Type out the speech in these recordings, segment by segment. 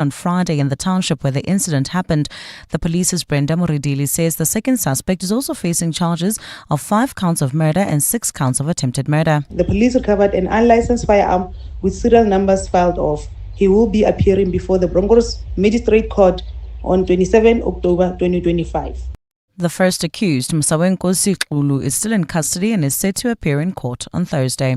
on Friday in the township where the incident happened. The police's Brenda Moridili says the second suspect is also facing charges of 5 counts of murder and 6 counts of attempted murder. The police recovered an unlicensed firearm with serial numbers filed off. He will be appearing before the Bronkhorst Magistrate Court on 27 October 2025. The first accused, Msawenko Siqulu, is still in custody and is set to appear in court on Thursday.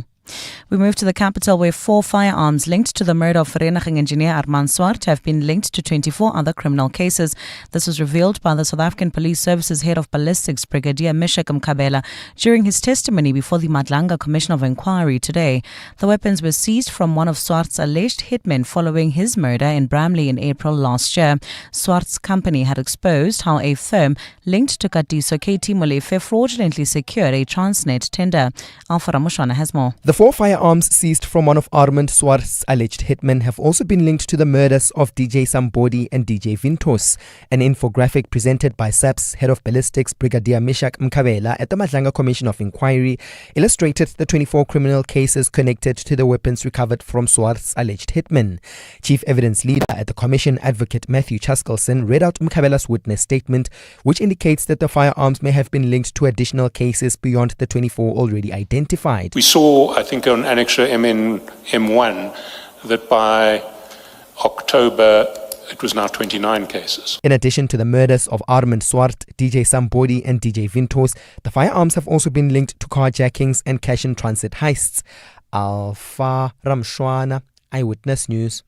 We move to the capital where 4 firearms linked to the murder of Vereniging engineer Armand Swart have been linked to 24 other criminal cases. This was revealed by the South African Police Service's head of ballistics, Brigadier Mishek Mkabela, during his testimony before the Madlanga Commission of Inquiry today. The weapons were seized from one of Swart's alleged hitmen following his murder in Bramley in April last year. Swart's company had exposed how a firm linked to Katiso KT Molefe fraudulently secured a Transnet tender. Alpha Ramushwana has more. The 4 firearms seized from one of Armand Swart's alleged hitmen have also been linked to the murders of DJ Sambodi and DJ Vintos. An infographic presented by SAP's head of ballistics, Brigadier Mishak Mkabela, at the Madlanga Commission of Inquiry illustrated the 24 criminal cases connected to the weapons recovered from Swart's alleged hitmen. Chief Evidence Leader at the Commission, Advocate Matthew Chaskelson, read out Mkabela's witness statement, which indicates that the firearms may have been linked to additional cases beyond the 24 already identified. We saw, I think, on Annexure M1 that by October it was now 29 cases. In addition to the murders of Armand Swart, DJ Sambodi and DJ Vintos, the firearms have also been linked to carjackings and cash in transit heists. Alpha Ramshwana, Eyewitness News.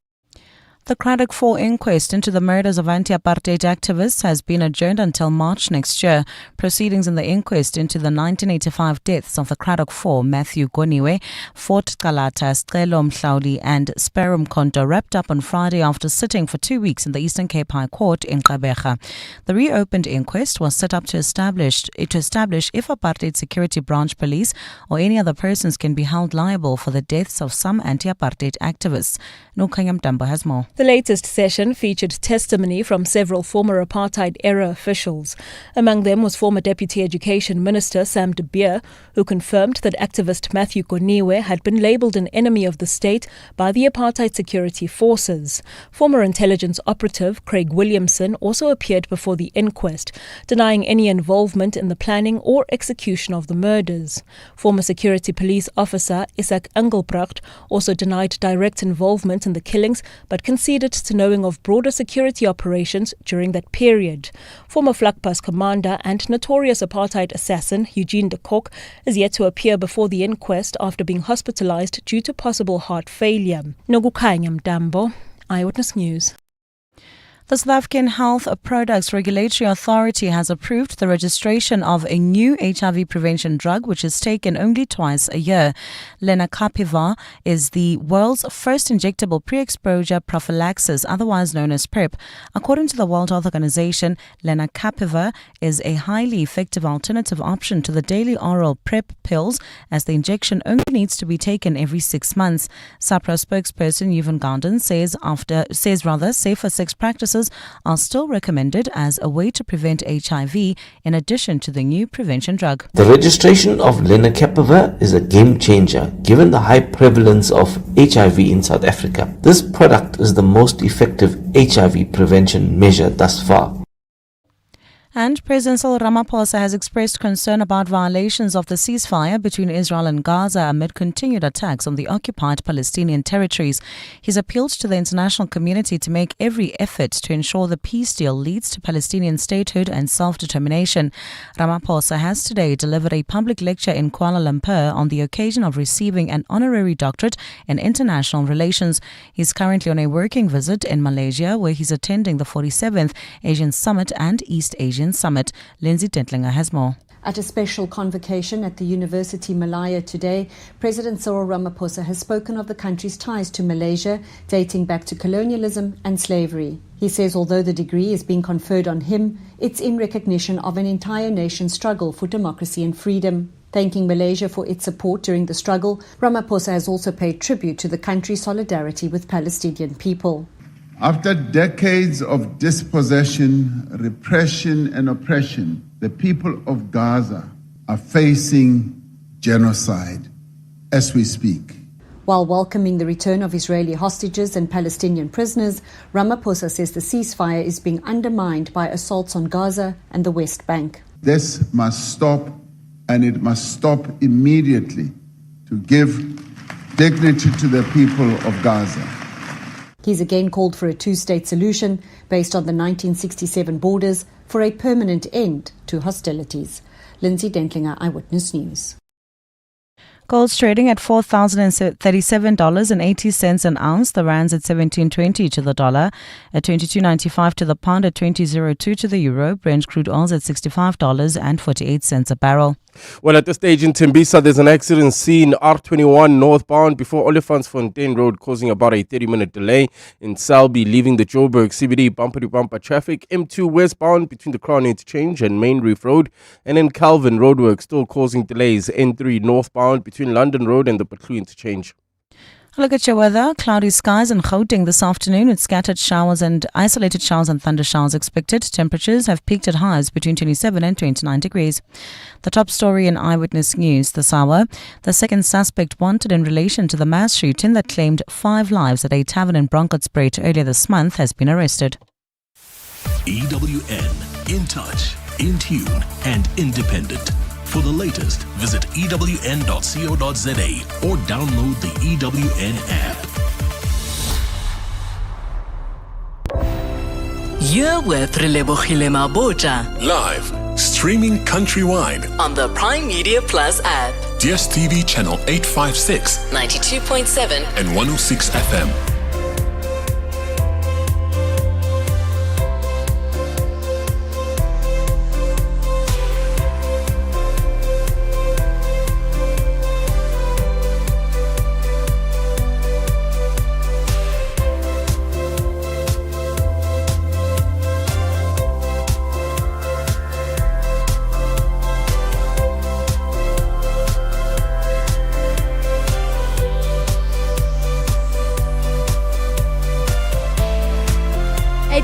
The Craddock 4 inquest into the murders of anti-apartheid activists has been adjourned until March next year. Proceedings in the inquest into the 1985 deaths of the Craddock 4, Matthew Goniwe, Fort Kalata, Stelo Mhlauli and Sparrow Mkhonto, wrapped up on Friday after sitting for 2 weeks in the Eastern Cape High Court in Gqeberha. The reopened inquest was set up to establish if apartheid security branch police or any other persons can be held liable for the deaths of some anti-apartheid activists. Nukanyam Tambo has more. The latest session featured testimony from several former apartheid-era officials. Among them was former Deputy Education Minister Sam de Beer, who confirmed that activist Matthew Goniwe had been labelled an enemy of the state by the apartheid security forces. Former intelligence operative Craig Williamson also appeared before the inquest, denying any involvement in the planning or execution of the murders. Former security police officer Isaac Engelbrecht also denied direct involvement in the killings, but conceded to knowing of broader security operations during that period. Former Vlakpas commander and notorious apartheid assassin Eugene de Kock is yet to appear before the inquest after being hospitalized due to possible heart failure. Nokukhanya Mtambo, Eyewitness News. The South African Health Products Regulatory Authority has approved the registration of a new HIV prevention drug which is taken only twice a year. Lenacapavir is the world's first injectable pre-exposure prophylaxis, otherwise known as PrEP. According to the World Health Organization, Lenacapavir is a highly effective alternative option to the daily oral PrEP pills, as the injection only needs to be taken every 6 months. SAPRA spokesperson Yvonne Gandon says safer sex practices are still recommended as a way to prevent HIV in addition to the new prevention drug. The registration of lenacapavir is a game changer given the high prevalence of HIV in South Africa. This product is the most effective HIV prevention measure thus far. And President Cyril Ramaphosa has expressed concern about violations of the ceasefire between Israel and Gaza amid continued attacks on the occupied Palestinian territories. He's appealed to the international community to make every effort to ensure the peace deal leads to Palestinian statehood and self-determination. Ramaphosa has today delivered a public lecture in Kuala Lumpur on the occasion of receiving an honorary doctorate in international relations. He's currently on a working visit in Malaysia, where he's attending the 47th Asian Summit and East Asian Summit. Lindsay Dentlinger has more. At a special convocation at the University Malaya today, President Cyril Ramaphosa has spoken of the country's ties to Malaysia, dating back to colonialism and slavery. He says although the degree is being conferred on him, it's in recognition of an entire nation's struggle for democracy and freedom. Thanking Malaysia for its support during the struggle, Ramaphosa has also paid tribute to the country's solidarity with Palestinian people. After decades of dispossession, repression and oppression, the people of Gaza are facing genocide as we speak. While welcoming the return of Israeli hostages and Palestinian prisoners, Ramaphosa says the ceasefire is being undermined by assaults on Gaza and the West Bank. This must stop, and it must stop immediately to give dignity to the people of Gaza. He's again called for a two-state solution based on the 1967 borders for a permanent end to hostilities. Lindsay Dentlinger, Eyewitness News. Gold's trading at $4,037.80 an ounce. The rand's at 17.20 to the dollar, at 22.95 to the pound, at 20.02 to the euro. Brent crude oil's at $65.48 a barrel. Well, at this stage in Tembisa, there's an accident scene, R21 northbound before Olifantsfontein Road, causing about a 30-minute delay. In Selby, leaving the Joburg CBD, bumper-to-bumper traffic. M2 westbound between the Crown Interchange and Main Reef Road. And in Calvin, roadwork still causing delays. N3 northbound between London Road and the Patlu Interchange. Look at your weather. Cloudy skies in Gauteng this afternoon with scattered showers and isolated showers and thunder showers expected. Temperatures have peaked at highs between 27 and 29 degrees. The top story in Eyewitness News this hour. The second suspect wanted in relation to the mass shooting that claimed 5 lives at a tavern in Bronkhortspruit earlier this month has been arrested. EWN, in touch, in tune and independent. For the latest, visit ewn.co.za or download the EWN app. You're with Relebogile Mabotja. Live, streaming countrywide On the Prime Media Plus app. DSTV channel 856, 92.7 and 106 FM.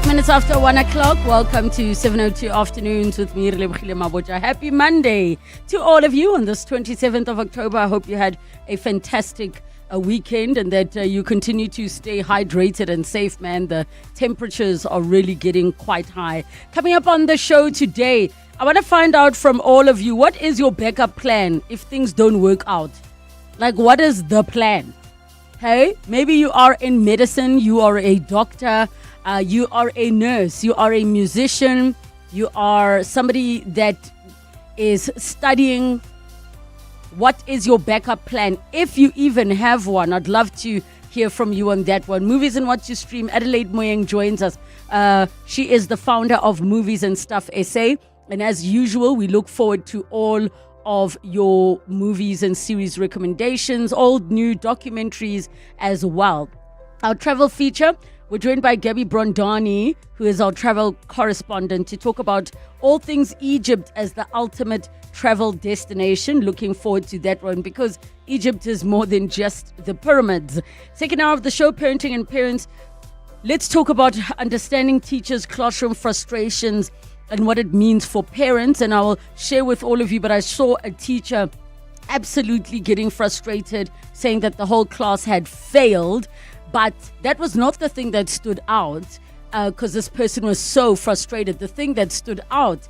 Minutes after 1 o'clock, welcome to 7:02 Afternoons with me, Relebogile Mabotja. Happy Monday to all of you on this 27th of October. I hope you had a fantastic weekend and that you continue to stay hydrated and safe, man. The temperatures are really getting quite high. Coming up on the show today, I want to find out from all of you, what is your backup plan if things don't work out? Like, what is the plan? Hey, maybe you are in medicine, you are a doctor, you are a nurse, you are a musician, you are somebody that is studying. What is your backup plan? If you even have one, I'd love to hear from you on that one. Movies and What You Stream. Adelaide Moyeng joins us. She is the founder of Movies and Stuff SA. And as usual, we look forward to all of your movies and series recommendations, all new documentaries as well. Our travel feature, we're joined by Gabby Brondani, who is our travel correspondent, to talk about all things Egypt as the ultimate travel destination. Looking forward to that one because Egypt is more than just the pyramids. Second hour of the show, Parenting and Parents. Let's talk about understanding teachers' classroom frustrations and what it means for parents. And I will share with all of you, but I saw a teacher absolutely getting frustrated, saying that the whole class had failed. But that was not the thing that stood out because this person was so frustrated. The thing that stood out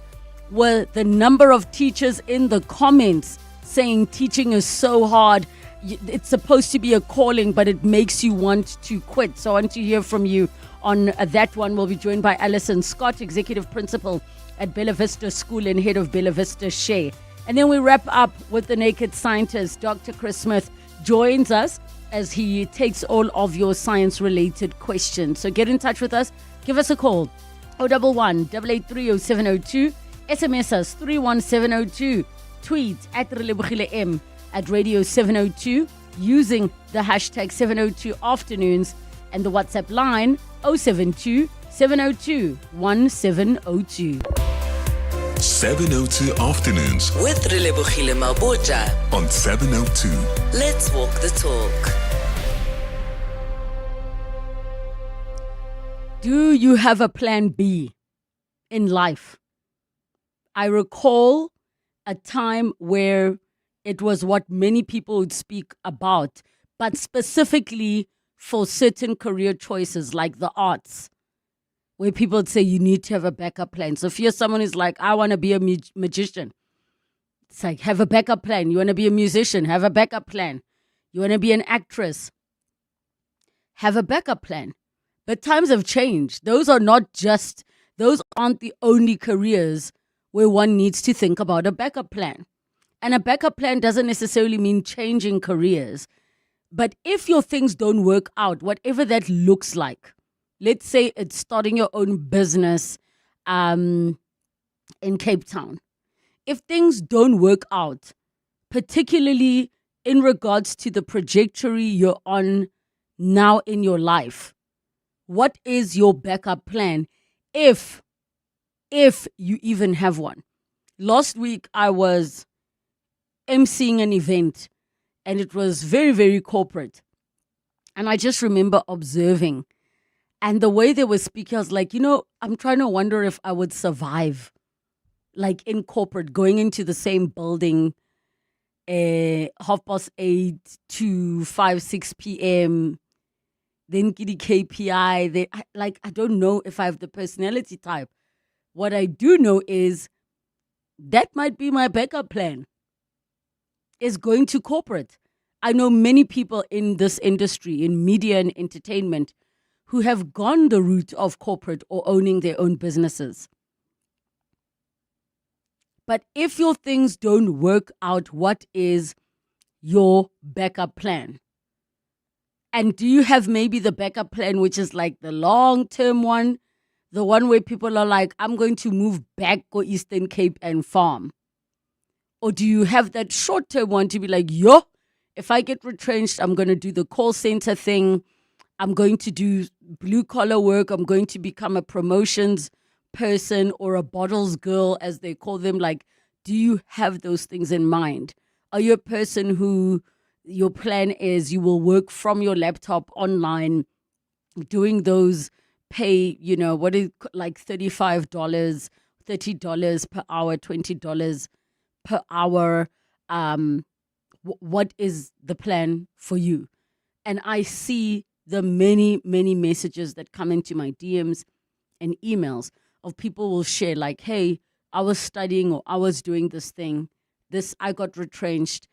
were the number of teachers in the comments saying teaching is so hard. It's supposed to be a calling, but it makes you want to quit. So I want to hear from you on that one. We'll be joined by Alison Scott, Executive Principal at Bella Vista School and Head of Bella Vista Share. And then we wrap up with the Naked Scientist. Dr. Chris Smith joins us as he takes all of your science-related questions. So get in touch with us. Give us a call. 011-883-0702. SMS us 31702. Tweet at Relebogile M at Radio 702 using the hashtag 702 Afternoons and the WhatsApp line 072 702 1702. 702 Afternoons with Relebogile Mabotja on 702. Let's walk the talk. Do you have a plan B in life? I recall a time where it was what many people would speak about, but specifically for certain career choices like the arts, where people would say you need to have a backup plan. So if you're someone who's like, I want to be a magician, it's like, have a backup plan. You want to be a musician, have a backup plan. You want to be an actress, have a backup plan. But times have changed. Those aren't the only careers where one needs to think about a backup plan. And a backup plan doesn't necessarily mean changing careers. But if your things don't work out, whatever that looks like, let's say it's starting your own business in Cape Town. If things don't work out, particularly in regards to the trajectory you're on now in your life, what is your backup plan if you even have one? Last week, I was emceeing an event and it was very, very corporate. And I just remember observing, and the way they were speaking, I was like, I'm trying to wonder if I would survive, like in corporate, going into the same building, 8:30 to 5-6 p.m., then get the KPI. I don't know if I have the personality type. What I do know is that might be my backup plan, is going to corporate. I know many people in this industry, in media and entertainment, who have gone the route of corporate or owning their own businesses. But if your things don't work out, what is your backup plan? And do you have maybe the backup plan, which is like the long-term one, the one where people are like, I'm going to move back to Eastern Cape and farm? Or do you have that short-term one to be like, if I get retrenched, I'm going to do the call center thing. I'm going to do blue-collar work. I'm going to become a promotions person or a bottles girl, as they call them. Like, do you have those things in mind? Are you a person who your plan is you will work from your laptop online, doing those pay, what is like $35, $30 per hour, $20 per hour? What is the plan for you? And I see the many, many messages that come into my DMs and emails of people will share like, hey, I was studying or I was doing this thing. I got retrenched.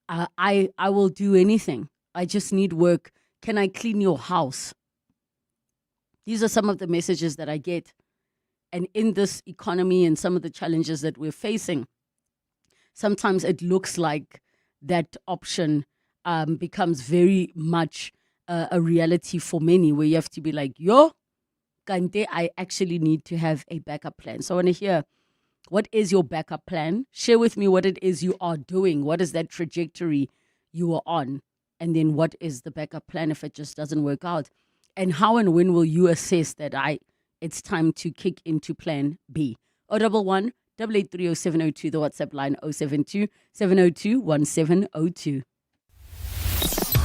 I will do anything. I just need work. Can I clean your house? These are some of the messages that I get. And in this economy and some of the challenges that we're facing, sometimes it looks like that option becomes very much a reality for many, where you have to be like, Kante, I actually need to have a backup plan. So I want to hear, what is your backup plan? Share with me what it is you are doing. What is that trajectory you are on? And then what is the backup plan if it just doesn't work out? And how and when will you assess that it's time to kick into plan B? 011 883 0702, the WhatsApp line 072 702 1702.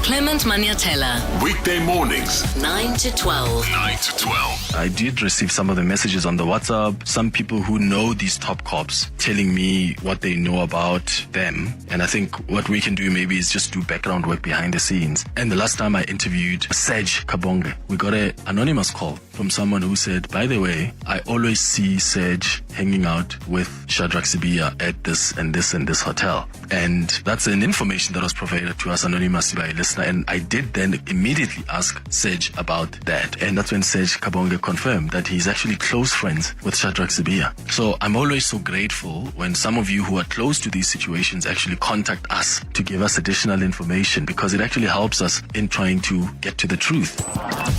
Clement Maniatella. Weekday mornings, 9 to 12. 9 to 12. I did receive some of the messages on the WhatsApp, some people who know these top cops telling me what they know about them. And I think what we can do maybe is just do background work behind the scenes. And the last time I interviewed Serge Kabonge, we got an anonymous call from someone who said, by the way, I always see Serge hanging out with Shadrach Sibia at this and this and this hotel. And that's an information that was provided to us anonymously by a listener. And I did then immediately ask Serge about that. And that's when Serge Kabonge confirmed that he's actually close friends with Shadrach Sibia. So I'm always so grateful when some of you who are close to these situations actually contact us to give us additional information, because it actually helps us in trying to get to the truth.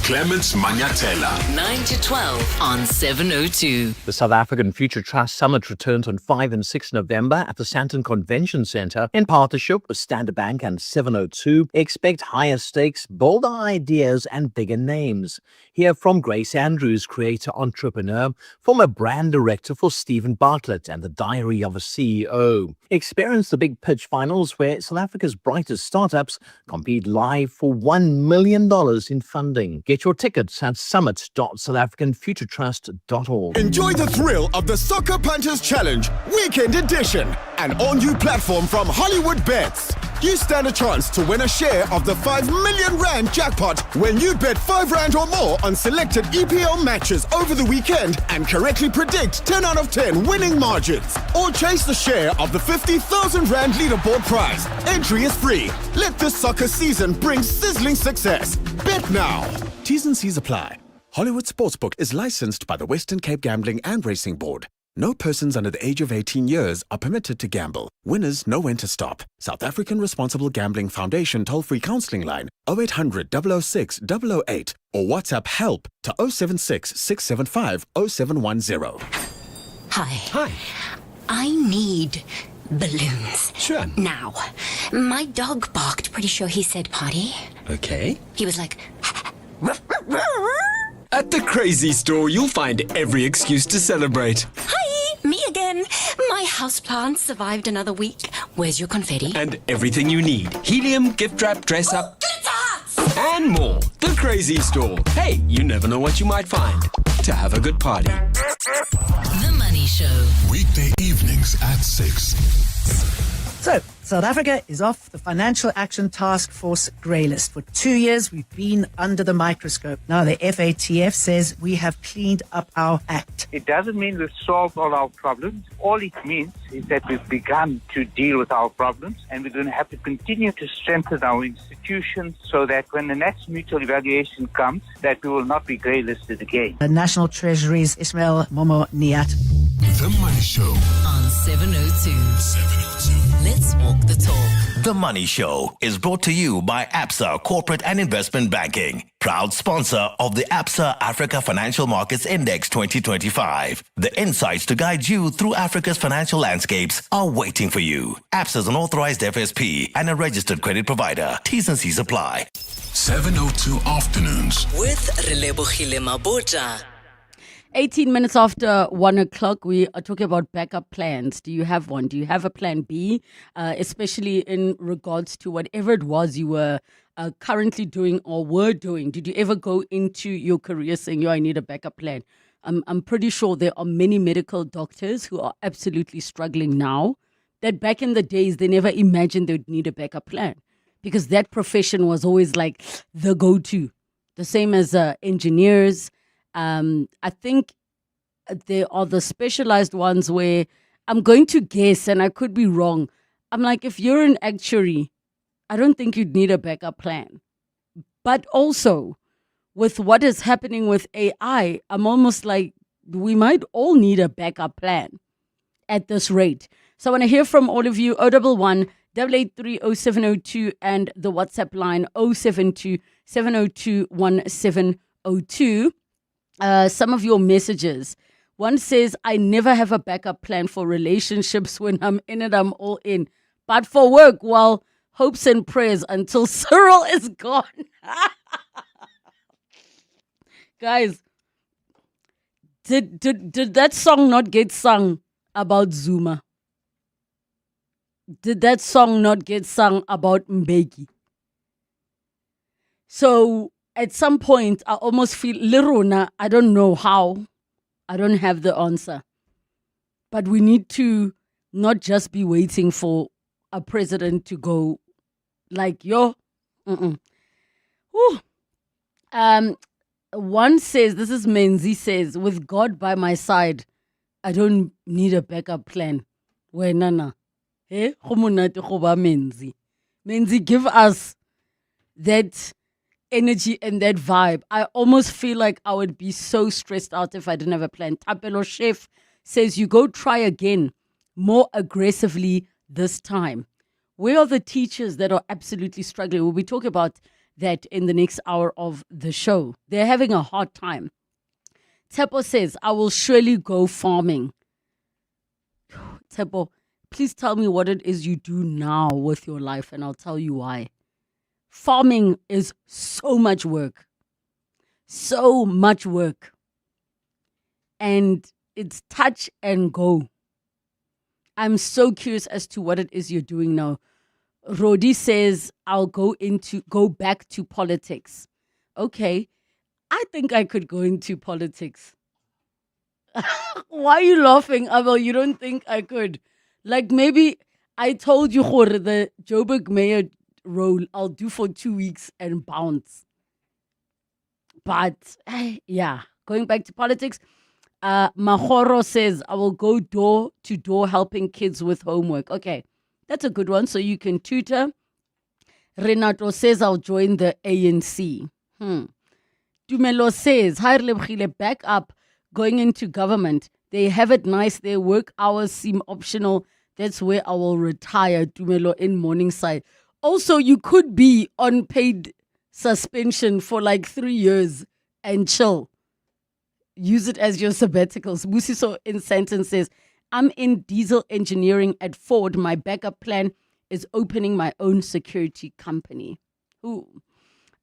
Clements Maniatella. 9 to 12 on 702. The South African Future Trust Summit returns on 5 and 6 November at the Sandton Convention Centre in partnership with Standard Bank and 702. Expect higher stakes, bolder ideas and bigger names. Hear from Grace Andrews, creator entrepreneur, former brand director for Stephen Bartlett and The Diary of a CEO. Experience the Big Pitch Finals, where South Africa's brightest startups compete live for $1 million in funding. Get your tickets at summit.southafricanfuturetrust.org. Enjoy the thrill of the Soccer Punches Challenge Weekend Edition, an all-new platform from Hollywood Bets. You stand a chance to win a share of the 5 million rand jackpot when you bet 5 rand or more on selected EPL matches over the weekend and correctly predict 10 out of 10 winning margins. Or chase the share of the 50,000 rand leaderboard prize. Entry is free. Let this soccer season bring sizzling success. Bet now. T's and C's apply. Hollywood Sportsbook is licensed by the Western Cape Gambling and Racing Board. No persons under the age of 18 years are permitted to gamble. Winners know when to stop. South African Responsible Gambling Foundation toll-free counselling line 0800 006 008 or WhatsApp help to 076 675 0710. Hi. I need balloons. Sure. Now, my dog barked. Pretty sure he said party. Okay. He was like... At the Crazy Store, you'll find every excuse to celebrate. Hi, me again. My houseplant survived another week. Where's your confetti? And everything you need. Helium, gift wrap, dress up. And more. The Crazy Store. Hey, you never know what you might find. To have a good party. The Money Show. Weekday evenings at 6. So, South Africa is off the Financial Action Task Force grey list. For 2 years, we've been under the microscope. Now, the FATF says we have cleaned up our act. It doesn't mean we've solved all our problems. All it means is that we've begun to deal with our problems, and we're going to have to continue to strengthen our institutions so that when the next mutual evaluation comes, that we will not be grey listed again. The National Treasury's Ismail Momo Niat. The Money Show on 702. Let's walk the talk. The Money Show is brought to you by ABSA Corporate and Investment Banking, proud sponsor of the ABSA Africa Financial Markets Index 2025. The insights to guide you through Africa's financial landscapes are waiting for you. ABSA is an authorized FSP and a registered credit provider. T's and C's apply. 702 Afternoons with Relebogile Mabotja. 18 minutes after 1 o'clock, we are talking about backup plans. Do you have one? Do you have a plan B, especially in regards to whatever it was you were currently doing or were doing? Did you ever go into your career saying, I need a backup plan? I'm pretty sure there are many medical doctors who are absolutely struggling now that back in the days, they never imagined they'd need a backup plan because that profession was always like the go-to. The same as engineers. I think there are the specialized ones where I'm going to guess, and I could be wrong. I'm like, if you're an actuary, I don't think you'd need a backup plan. But also, with what is happening with AI, I'm almost like, we might all need a backup plan at this rate. So I want to hear from all of you, 011 883 0702 and the WhatsApp line 072 702 1702. Some of your messages. One says, I never have a backup plan for relationships. When I'm in it, I'm all in. But for work, well, hopes and prayers until Cyril is gone. Guys, did that song not get sung about Zuma? Did that song not get sung about Mbeki? So at some point, I almost feel, Lerona, I don't know how. I don't have the answer. But we need to not just be waiting for a president to go like, Whew. One says, this is Menzi says, with God by my side, I don't need a backup plan. Where nana? Menzi, give us that energy and that vibe. I almost feel like I would be so stressed out if I didn't have a plan. Tapelo Chef says, you go try again, more aggressively this time. Where are the teachers that are absolutely struggling? We'll be talking about that in the next hour of the show. They're having a hard time. Tepo says, I will surely go farming. Tepo, please tell me what it is you do now with your life and I'll tell you why. Farming is so much work. So much work. And it's touch and go. I'm so curious as to what it is you're doing now. Rodi says, I'll go back to politics. Okay. I think I could go into politics. Why are you laughing, Abel? You don't think I could? Like maybe I told you, Jorge, the Joburg mayor role I'll do for 2 weeks and bounce. But yeah, going back to politics, Mahoro says, I will go door to door helping kids with homework. Okay, that's a good one. So you can tutor. Renato says, I'll join the ANC. Dumelo says, hi Relebogile, back up, going into government. They have it nice. Their work hours seem optional. That's where I will retire, Dumelo in Morningside. Also, you could be on paid suspension for like 3 years and chill. Use it as your sabbaticals. Musiso in sentence says, I'm in diesel engineering at Ford. My backup plan is opening my own security company. Ooh.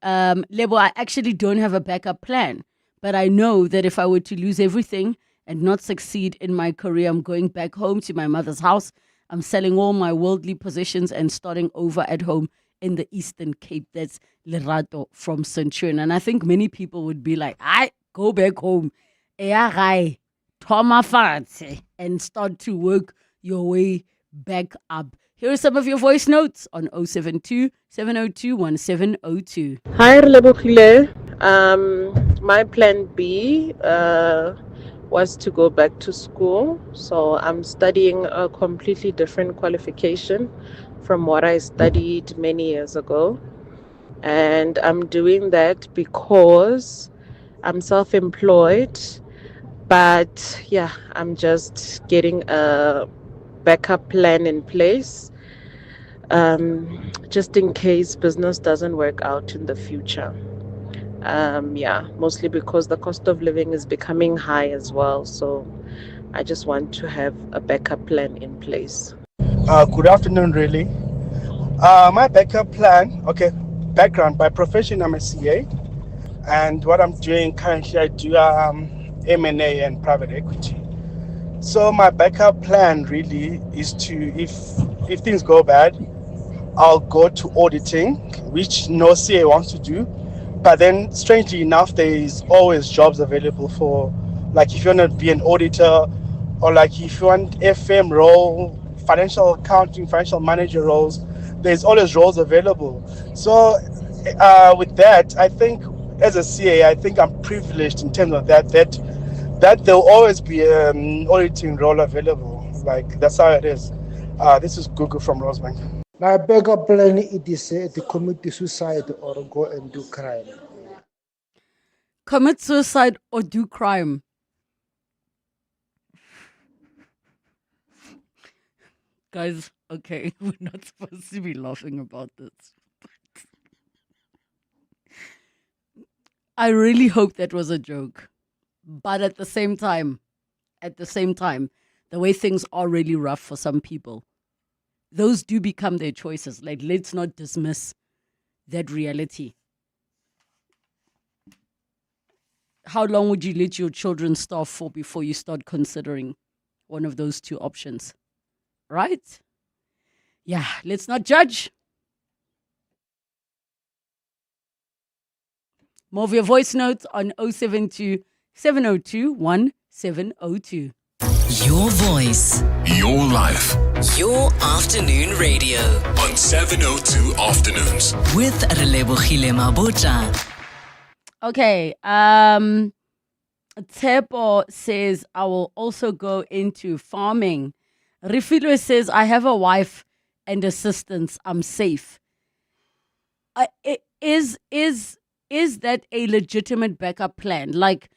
Lebo, I actually don't have a backup plan, but I know that if I were to lose everything and not succeed in my career, I'm going back home to my mother's house. I'm selling all my worldly possessions and starting over at home in the Eastern Cape. That's Lerato from Centurion. And I think many people would be like, I go back home. And start to work your way back up. Here are some of your voice notes on 072 702 1702. Hi, Relebogile. My plan B was to go back to school. So I'm studying a completely different qualification from what I studied many years ago. And I'm doing that because I'm self-employed. But yeah, I'm just getting a backup plan in place, just in case business doesn't work out in the future. Mostly because the cost of living is becoming high as well. So I just want to have a backup plan in place. Good afternoon, really. My backup plan, background, by profession, I'm a CA. And what I'm doing currently, I do M&A and private equity. So my backup plan really is to, if things go bad, I'll go to auditing, which no CA wants to do. But then, strangely enough, there is always jobs available for, like, if you want to be an auditor, or like if you want FM role, financial accounting, financial manager roles, there's always roles available. So with that, I think as a CA, I think I'm privileged in terms of that there'll always be an auditing role available. Like, that's how it is. This is Google from Rosebank. My backup plan is to commit suicide or go and do crime. Commit suicide or do crime. Guys, okay, we're not supposed to be laughing about this. I really hope that was a joke. But at the same time, the way things are really rough for some people, those do become their choices. Like, let's not dismiss that reality. How long would you let your children starve for before you start considering one of those two options? Right? Yeah, let's not judge. More of your voice notes on 072 702 1702. Your voice. Your life. Your afternoon radio. On 702 Afternoons. With Relebogile Mabotja. Okay. Tepo says, I will also go into farming. Rifilo says, I have a wife and assistants. I'm safe. Is that a legitimate backup plan? Like,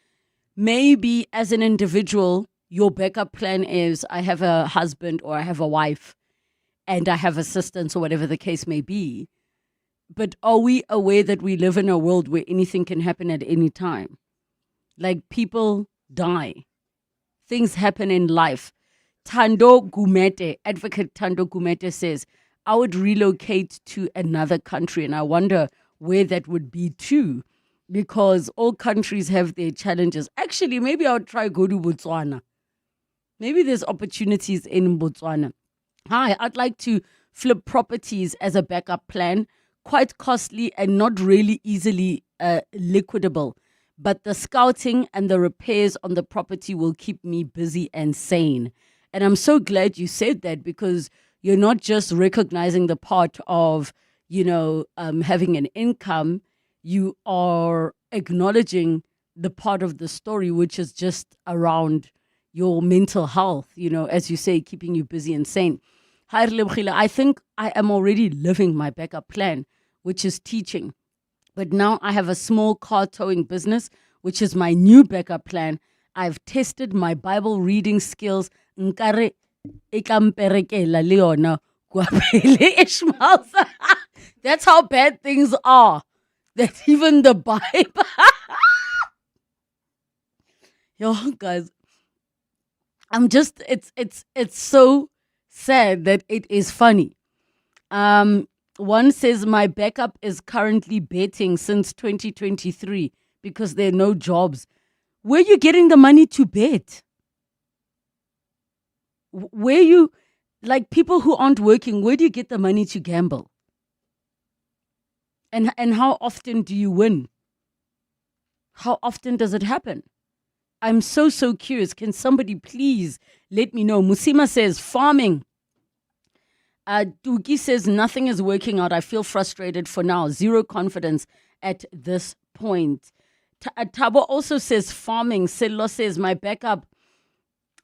maybe as an individual, your backup plan is, I have a husband or I have a wife and I have assistants or whatever the case may be. But are we aware that we live in a world where anything can happen at any time? Like, people die. Things happen in life. Advocate Tando Gumete says, I would relocate to another country, and I wonder where that would be too, because all countries have their challenges. Actually, maybe I would try go to Botswana. Maybe there's opportunities in Botswana. Hi, I'd like to flip properties as a backup plan. Quite costly and not really easily liquidable. But the scouting and the repairs on the property will keep me busy and sane. And I'm so glad you said that, because you're not just recognizing the part of, having an income, you are acknowledging the part of the story which is just around your mental health, as you say, keeping you busy and sane. Hi, Relebogile. I think I am already living my backup plan, which is teaching. But now I have a small car towing business, which is my new backup plan. I've tested my Bible reading skills. Nkare e tla mperekela le yona kwa pele Ishmael. That's how bad things are. That even the Bible. Yo, guys, it's so sad that it is funny. One says my backup is currently betting since 2023 because there are no jobs. Where are you getting the money to bet? Where you, like people who aren't working, where do you get the money to gamble? And how often do you win? How often does it happen? I'm so curious. Can somebody please let me know? Musima says farming. Duki says nothing is working out. I feel frustrated for now. Zero confidence at this point. Tabo also says farming. Selo says my backup.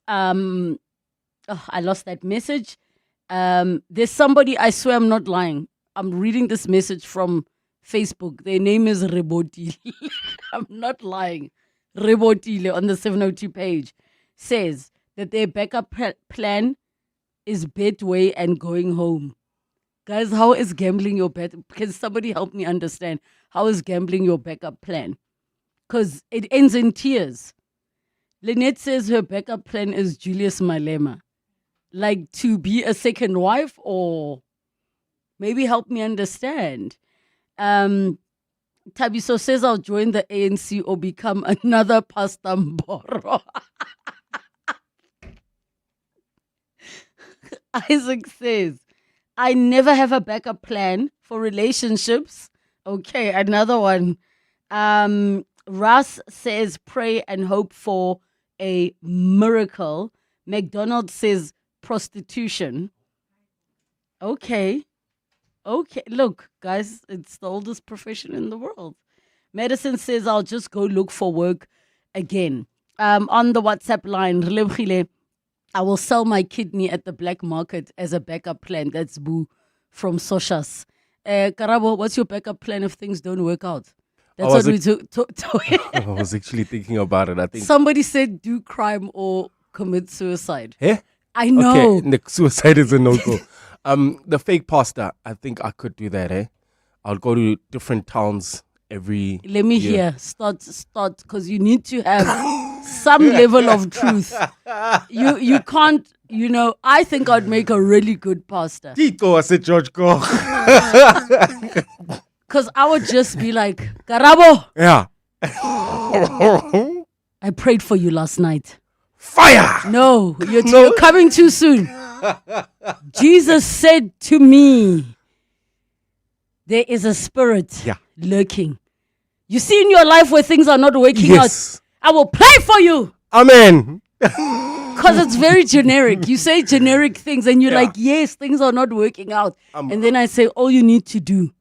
I lost that message. There's somebody, I swear I'm not lying. I'm reading this message from Facebook. Their name is Relebogile. I'm not lying. Relebogile on the 702 page says that their backup plan is Betway and going home. Guys, how is gambling your bet? Can somebody help me understand? How is gambling your backup plan? Because it ends in tears. Lynette says her backup plan is Julius Malema. Like to be a second wife, or maybe help me understand. Tabiso says I'll join the ANC or become another Pastor Mboro. Isaac says, I never have a backup plan for relationships. Okay, another one. Russ says, pray and hope for a miracle. McDonald says, prostitution. Okay. Look, guys, it's the oldest profession in the world. Medicine says, I'll just go look for work again. On the WhatsApp line, Relebogile, I will sell my kidney at the black market as a backup plan. That's Boo from Soshas. Karabo, what's your backup plan if things don't work out? That's what we do. I was actually thinking about it. I think somebody said do crime or commit suicide. Eh? I know. Okay, suicide is a no-go. The fake pastor, I think I could do that, I'll go to different towns every Let me year. hear. Start, because you need to have some level of truth. You can't, I think I'd make a really good pastor. Tito, I said George Koch. Because I would just be like, Karabo. Yeah. I prayed for you last night. Fire! No, you're coming too soon. Jesus said to me, there is a spirit lurking. You see in your life where things are not working out, I will pray for you. Amen. Because it's very generic. You say generic things and you're like, yes, things are not working out. And then I say, all you need to do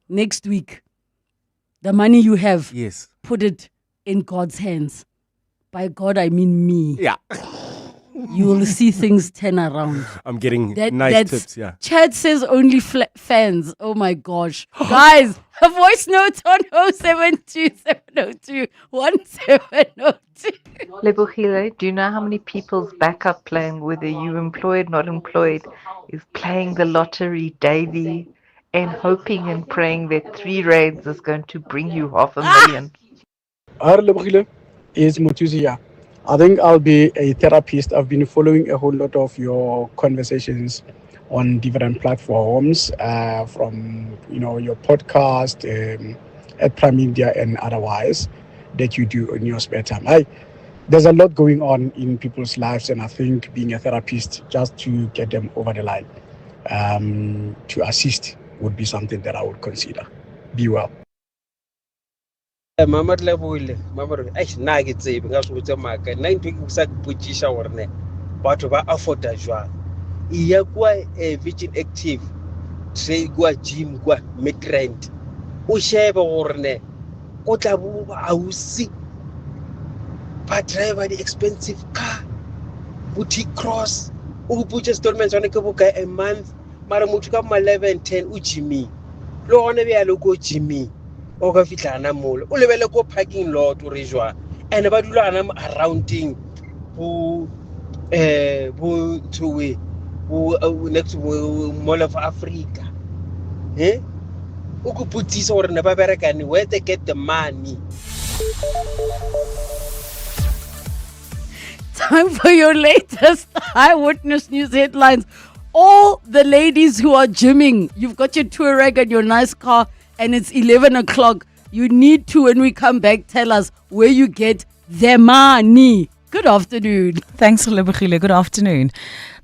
next week, the money you have, put it in God's hands. By God, I mean me. Yeah. You will see things turn around. I'm getting nice tips, yeah. Chad says only fans. Oh my gosh. Guys, a voice note on 0727021702. Relebogile, do you know how many people's backup plan, whether you employed, not employed, is playing the lottery daily and hoping and praying that 3 raids is going to bring you 500,000? Relebogile is Mutuzia. I think I'll be a therapist. I've been following a whole lot of your conversations on different platforms, from your podcast, at Prime Media and otherwise that you do in your spare time. There's a lot going on in people's lives, and I think being a therapist just to get them over the line, to assist would be something that I would consider. Be well. Mama Relebogile, mama nna ke tsebe ka go tse maka 9 weeks sa putšisha gore batho ba afforda jwang iya kwa Virgin Active tre kwa gym kwa Midrand o shebe gore ne o tla bo ausi ba driver the expensive car boutique cross o butcher installments one ke boka a month mara motho ka ma 11-10 o gymming le gone be ya le ko gymming o ka fitlana mole o lebele ko parking lot o re jwa and ba dula ana surrounding bo towe next to Mall of Africa o go putisa gore ne ba berekane where they get the money. Time for your latest Eyewitness News headlines. All the ladies who are gymming, you've got your Touareg and your nice car, and it's 11 o'clock. You need to, when we come back, tell us where you get the money. Good afternoon. Thanks, Relebogile. Good afternoon.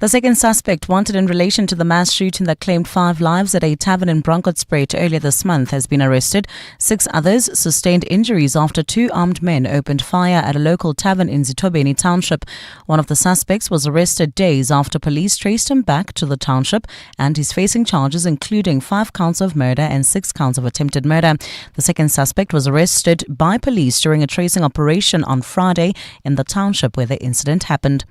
The second suspect wanted in relation to the mass shooting that claimed 5 lives at a tavern in Bronkhortspruit earlier this month has been arrested. 6 others sustained injuries after 2 armed men opened fire at a local tavern in Zitobeni Township. One of the suspects was arrested days after police traced him back to the township, and he's facing charges including 5 counts of murder and 6 counts of attempted murder. The second suspect was arrested by police during a tracing operation on Friday in the township where the incident happened.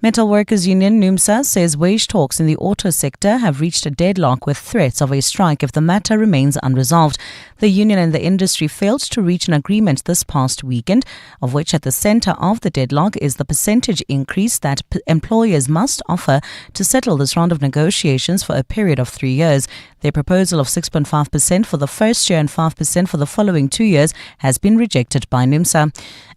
Metal Workers Union NUMSA says wage talks in the auto sector have reached a deadlock with threats of a strike if the matter remains unresolved. The union and the industry failed to reach an agreement this past weekend, of which at the centre of the deadlock is the percentage increase that employers must offer to settle this round of negotiations for a period of 3 years. Their proposal of 6.5% for the first year and 5% for the following 2 years has been rejected by NUMSA.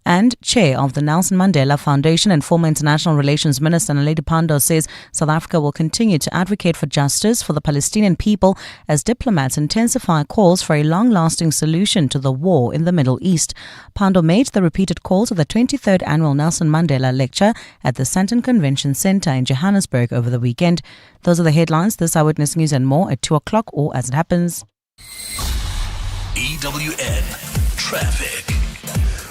And chair of the Nelson Mandela Foundation and former International Relations Minister Naledi Pandor says South Africa will continue to advocate for justice for the Palestinian people as diplomats intensify calls for a long-lasting solution to the war in the Middle East. Pandor made the repeated calls at the 23rd Annual Nelson Mandela Lecture at the Sandton Convention Centre in Johannesburg over the weekend. Those are the headlines. This Eyewitness News and more at 2 o'clock or as it happens. EWN Traffic.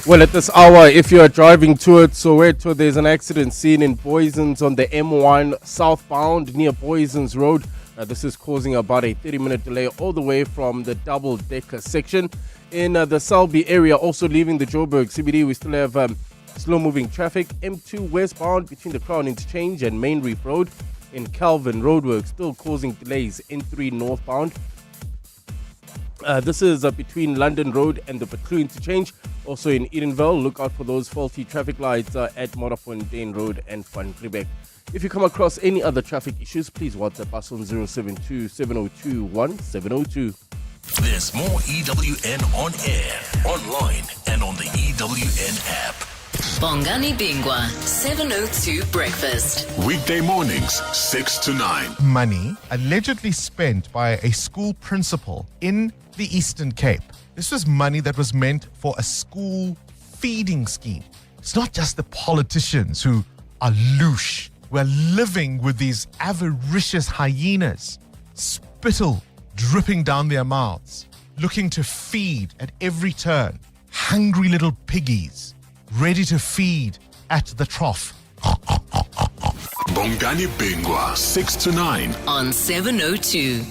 Well, at this hour, if you are driving towards Soweto, there's an accident scene in Boysens on the M1 southbound near Boysens Road. This is causing about a 30-minute delay all the way from the double-decker section. In the Selby area, also leaving the Joburg CBD, we still have slow-moving traffic. M2 westbound between the Crown Interchange and Main Reef Road. In Calvin, roadwork still causing delays. N3 northbound. This is between London Road and the Petru Interchange. Also in Edenville, look out for those faulty traffic lights at Morafontein Road and Van Riebeck. If you come across any other traffic issues, please WhatsApp us on 072-702-1702. There's more EWN on air, online, and on the EWN app. Bongani Bingwa, 702 Breakfast. Weekday mornings, 6 to 9. Money allegedly spent by a school principal in the Eastern Cape. This was money that was meant for a school feeding scheme. It's not just the politicians who are louche. We're living with these avaricious hyenas, spittle dripping down their mouths, looking to feed at every turn. Hungry little piggies, ready to feed at the trough. Bongani Bingwa, 6 to 9. On 702.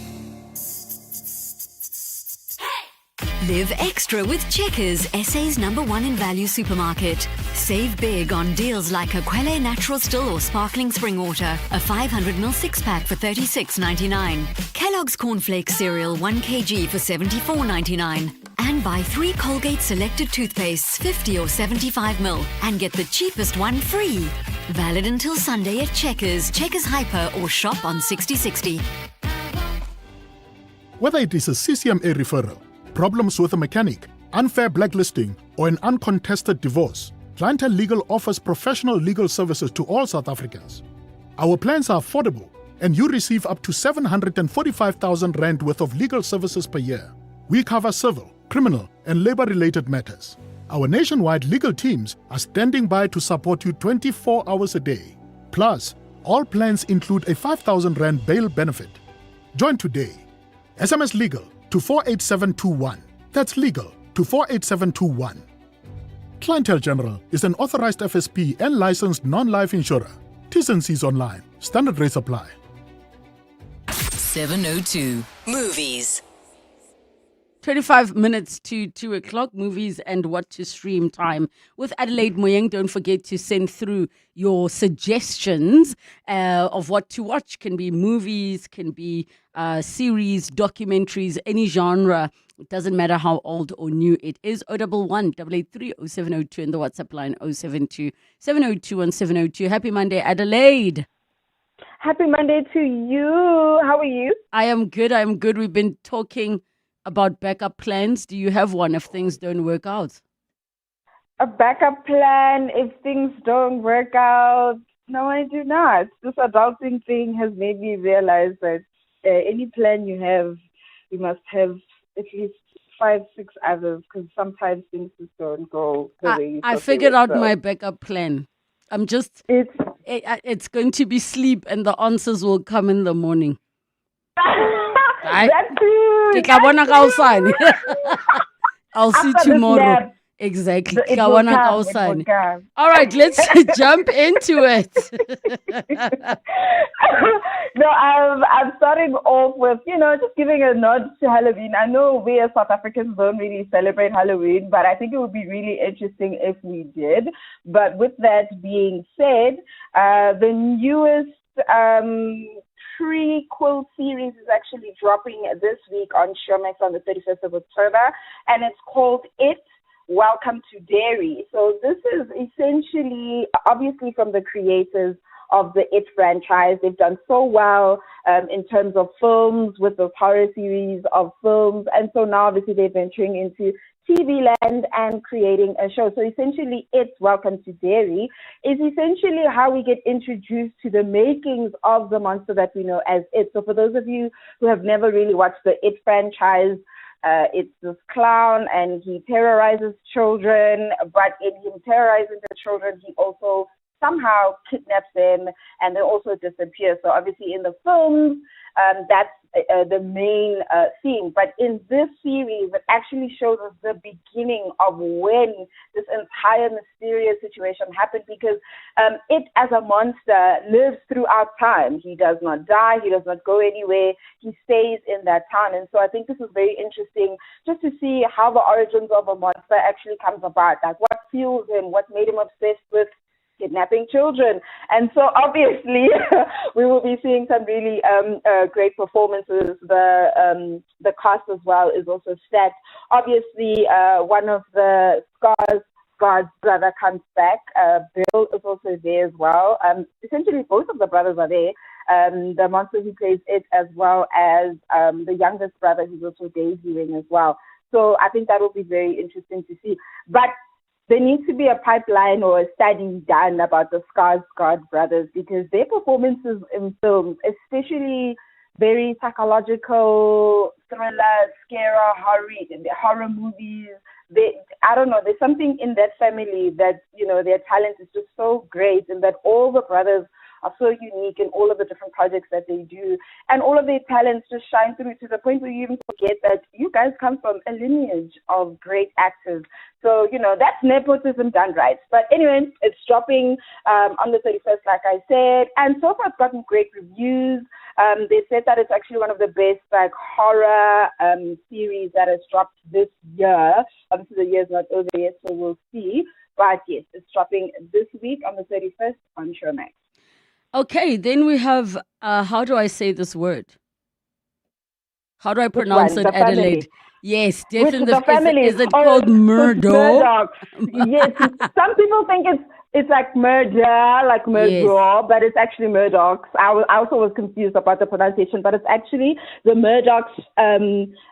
Live extra with Checkers, SA's #1 in value supermarket. Save big on deals like Aquele Natural Still or Sparkling Spring Water, a 500ml 6-pack for $36.99. Kellogg's Cornflakes cereal 1 kg for $74.99. And buy 3 Colgate selected toothpastes 50 or 75ml and get the cheapest one free. Valid until Sunday at Checkers, Checkers Hyper or shop on 6060. Whether it is a CCMA referral, problems with a mechanic, unfair blacklisting, or an uncontested divorce, Clientele Legal offers professional legal services to all South Africans. Our plans are affordable, and you receive up to 745,000 Rand worth of legal services per year. We cover civil, criminal, and labor-related matters. Our nationwide legal teams are standing by to support you 24 hours a day. Plus, all plans include a 5,000 Rand bail benefit. Join today. SMS Legal to 48721. That's legal to 48721. Clientele General is an authorized FSP and licensed non-life insurer. T's and C's online. Standard rates apply. 702 Movies. 25 minutes to 2 o'clock, movies and what to stream time with Adelaide Moyeng. Don't forget to send through your suggestions of what to watch. Can be movies, can be series, documentaries, any genre. It doesn't matter how old or new it is. 011 883 0702 and the WhatsApp line 072 702 1702. Happy Monday, Adelaide. Happy Monday to you. How are you? I am good. We've been talking about backup plans. Do you have one if things don't work out? A backup plan if things don't work out? No, I do not. This adulting thing has made me realize that any plan you have, you must have at least 5, 6 others, because sometimes things just don't go the way you I figured out my backup plan. I'm just, it's going to be sleep and the answers will come in the morning. That's true. I'll see After tomorrow. This Exactly. it will come. All right, let's jump into it. No, I'm starting off with, just giving a nod to Halloween. I know we as South Africans don't really celebrate Halloween, but I think it would be really interesting if we did. But with that being said, the newest prequel series is actually dropping this week on Showmax on the 31st of October, and it's called It, Welcome to Dairy. So this is essentially, obviously, from the creators of the It franchise. They've done so well in terms of films with the horror series of films, and so now obviously they're venturing into TV land and creating a show. So essentially, It's Welcome to Dairy is essentially how we get introduced to the makings of the monster that we know as It. So for those of you who have never really watched the It franchise, it's this clown and he terrorizes children, but in him terrorizing the children, he also somehow kidnaps them and they also disappear. So obviously in the films, that's the main theme. But in this series, it actually shows us the beginning of when this entire mysterious situation happened, because It as a monster lives throughout time. He does not die. He does not go anywhere. He stays in that town. And so I think this is very interesting just to see how the origins of a monster actually comes about. Like what fuels him, what made him obsessed with kidnapping children. And so obviously we will be seeing some really great performances. The cast as well is also stacked. Obviously one of the Scar's brother comes back. Bill is also there as well. Essentially both of the brothers are there. The monster who plays It, as well as the youngest brother who's also debuting as well. So I think that will be very interesting to see. But there needs to be a pipeline or a study done about the Skarsgård brothers, because their performances in films, especially very psychological, thriller, scare, horror movies, I don't know, there's something in that family that, their talent is just so great, and that all the brothers are so unique in all of the different projects that they do, and all of their talents just shine through to the point where you even forget that you guys come from a lineage of great actors. So, that's nepotism done right. But anyway, it's dropping on the 31st, like I said, and so far it's gotten great reviews. They said that it's actually one of the best horror series that has dropped this year. Obviously the year's not over yet, so we'll see. But yes, it's dropping this week on the 31st on Showmax. Okay, then we have, how do I say this word? How do I pronounce it, Adelaide? Yes, definitely. The family. Is it called Murdo? Yes, some people think it's like murder, like Murdo, but it's actually Murdochs. I also was confused about the pronunciation, but it's actually the Murdochs'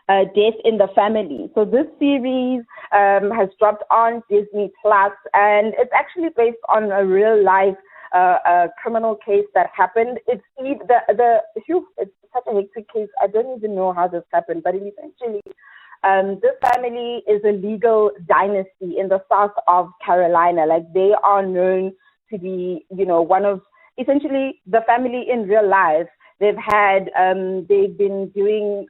death in the family. So this series has dropped on Disney Plus, and it's actually based on a real life criminal case that happened. It's such a hectic case. I don't even know how this happened, but essentially, this family is a legal dynasty in the south of Carolina. Like, they are known to be, one of, essentially, the family in real life. They've been doing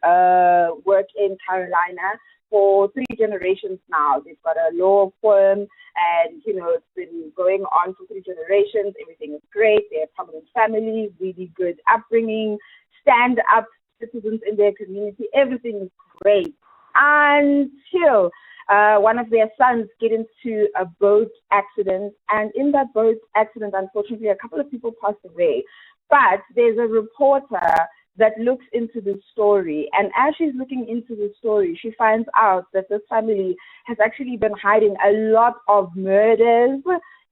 work in Carolina for 3 generations now. They've got a law firm, and it's been going on for 3 generations. Everything is great. They're a prominent family, really good upbringing, stand up citizens in their community. Everything is great until one of their sons get into a boat accident, and in that boat accident, unfortunately, a couple of people passed away. But there's a reporter that looks into the story, and as she's looking into the story, she finds out that this family has actually been hiding a lot of murders,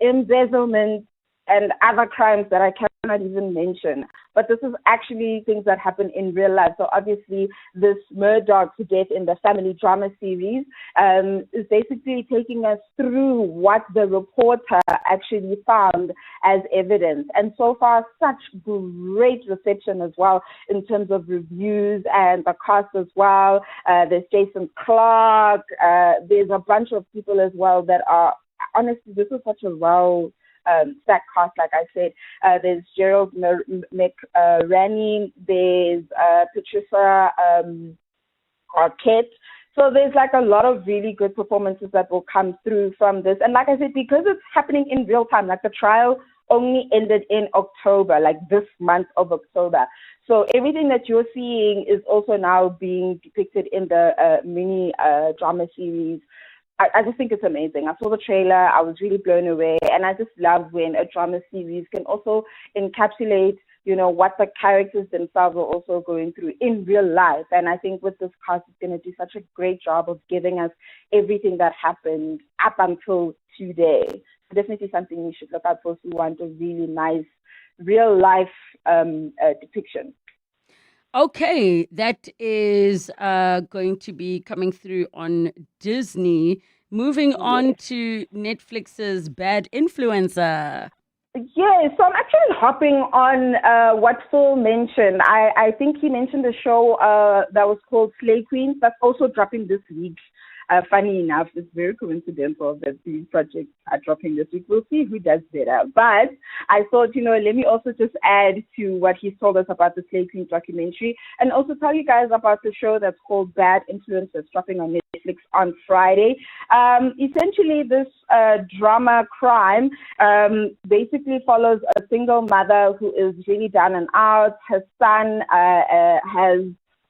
embezzlement, and other crimes that I cannot even mention. But this is actually things that happen in real life. So obviously, this Murdoch's Death in the Family drama series is basically taking us through what the reporter actually found as evidence. And so far, such great reception as well in terms of reviews and the cast as well. There's Jason Clark. There's a bunch of people as well that are, honestly, this is such a stacked cast, like I said. There's Gerald McRaney, there's Patricia Arquette. So there's like a lot of really good performances that will come through from this. And like I said, because it's happening in real time, like the trial only ended in October, like this month of October. So everything that you're seeing is also now being depicted in the mini drama series. I just think it's amazing. I saw the trailer, I was really blown away, and I just love when a drama series can also encapsulate, what the characters themselves are also going through in real life. And I think with this cast, it's going to do such a great job of giving us everything that happened up until today. So definitely something you should look out for if you want a really nice real life depiction. Okay, that is going to be coming through on Disney. Moving on to Netflix's Bad Influencer. Yeah, so I'm actually hopping on what Phil mentioned. I think he mentioned a show that was called Slay Queens that's also dropping this week. Funny enough, it's very coincidental that these projects are dropping this week. We'll see who does better. But I thought, let me also just add to what he told us about the Slay Queen documentary and also tell you guys about the show that's called Bad Influencers dropping on Netflix on Friday. Essentially, this drama crime basically follows a single mother who is really down and out. Her son has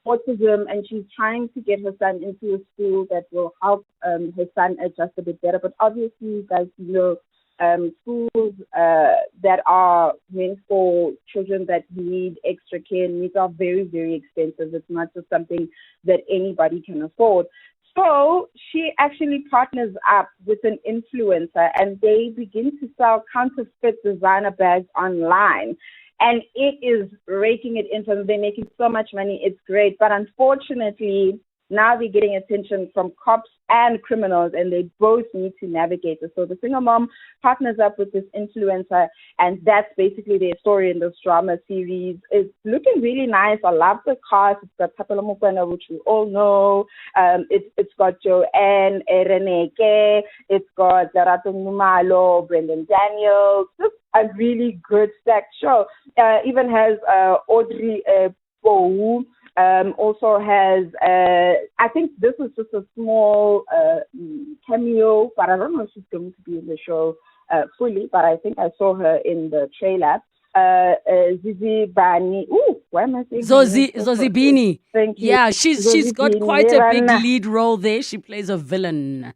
autism, and she's trying to get her son into a school that will help her son adjust a bit better. But obviously, you guys schools that are meant for children that need extra care needs are very, very expensive. It's not just something that anybody can afford. So she actually partners up with an influencer, and they begin to sell counterfeit designer bags online. And it is raking it in terms of they're making so much money. It's great. But unfortunately, now they're getting attention from cops and criminals, and they both need to navigate this. So the single mom partners up with this influencer, and that's basically their story in this drama series. It's looking really nice. I love the cast. It's got Tapelo Mokoena, which we all know. It's got Joanne Ereneke. It's got Lerato Numalo, Brendan Daniels. Just a really good stacked show. Even has Audrey Bow. Also has, I think this is just a small cameo, but I don't know if she's going to be in the show fully, but I think I saw her in the trailer. Zizi Bani. Ooh, why am I saying Zozi Bini. Thank you. Yeah, she's got quite a big lead role there. She plays a villain.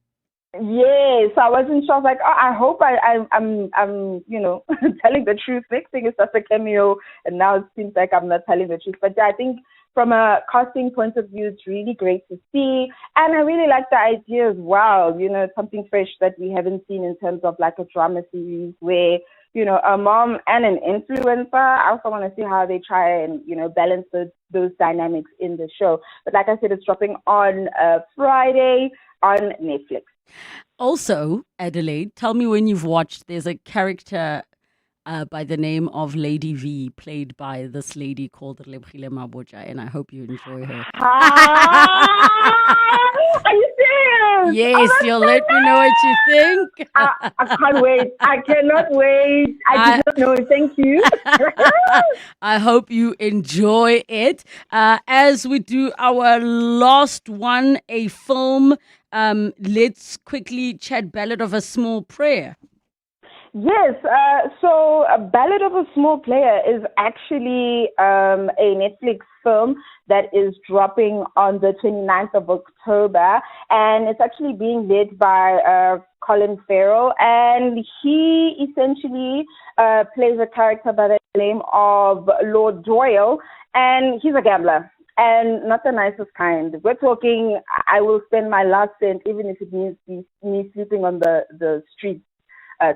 Yes, I wasn't sure. I was like, oh, I hope I'm telling the truth. Next thing is just a cameo, and now it seems like I'm not telling the truth. But yeah, I think from a casting point of view, it's really great to see. And I really like the idea as well, something fresh that we haven't seen in terms of like a drama series where, a mom and an influencer. I also want to see how they try and, balance those dynamics in the show. But like I said, it's dropping on Friday on Netflix. Also, Adelaide, tell me when you've watched, there's a character by the name of Lady V, played by this lady called Relebogile Mabotja, and I hope you enjoy her. Are you serious? Yes, you'll let me know what you think. I can't wait. I cannot wait. I did not know. Thank you. I hope you enjoy it. As we do our last one, a film, let's quickly chat Ballad of a Small Prayer. Yes, so A Ballad of a Small Player is actually a Netflix film that is dropping on the 29th of October, and it's actually being led by Colin Farrell, and he essentially plays a character by the name of Lord Doyle, and he's a gambler. And not the nicest kind. We're talking, I will spend my last cent, even if it means me sleeping on the streets.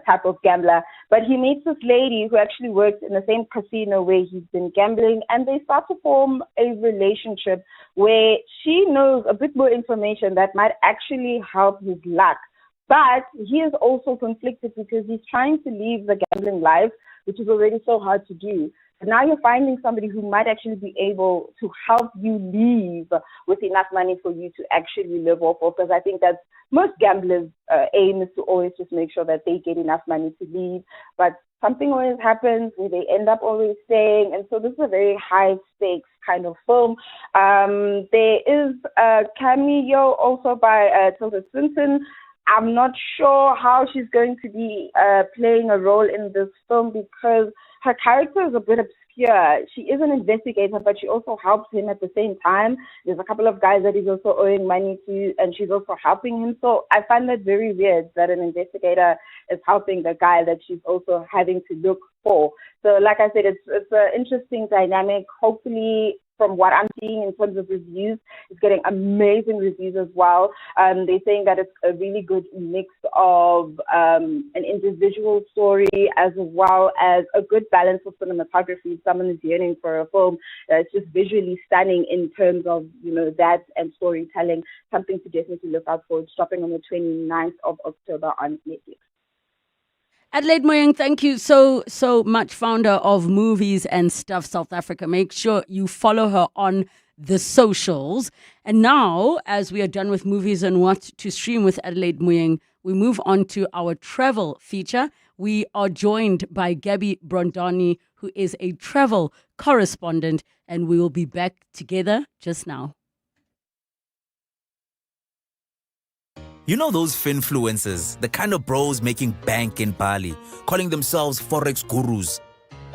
Type of gambler, but he meets this lady who actually works in the same casino where he's been gambling, and they start to form a relationship where she knows a bit more information that might actually help his luck. But he is also conflicted because he's trying to leave the gambling life, which is already so hard to do. But now you're finding somebody who might actually be able to help you leave with enough money for you to actually live off of. Because I think that's most gamblers' aim is to always just make sure that they get enough money to leave. But something always happens where they end up always staying. And so this is a very high stakes kind of film. There is a cameo also by Tilda Swinton. I'm not sure how she's going to be playing a role in this film because her character is a bit obscure. She is an investigator, but she also helps him at the same time. There's a couple of guys that he's also owing money to, and she's also helping him. So I find that very weird that an investigator is helping the guy that she's also having to look for. So like I said, it's an interesting dynamic. Hopefully, from what I'm seeing in terms of reviews, it's getting amazing reviews as well. They're saying that it's a really good mix of an individual story as well as a good balance of cinematography. If someone is yearning for a film that's just visually stunning in terms of, that and storytelling, something to definitely look out for. It's dropping on the 29th of October on Netflix. Adelaide Moyeng, thank you so much, founder of Movies and Stuff South Africa. Make sure you follow her on the socials. And now, as we are done with movies and what to stream with Adelaide Moyeng, we move on to our travel feature. We are joined by Gabby Brondani, who is a travel correspondent, and we will be back together just now. You know those finfluencers, the kind of bros making bank in Bali, calling themselves Forex gurus,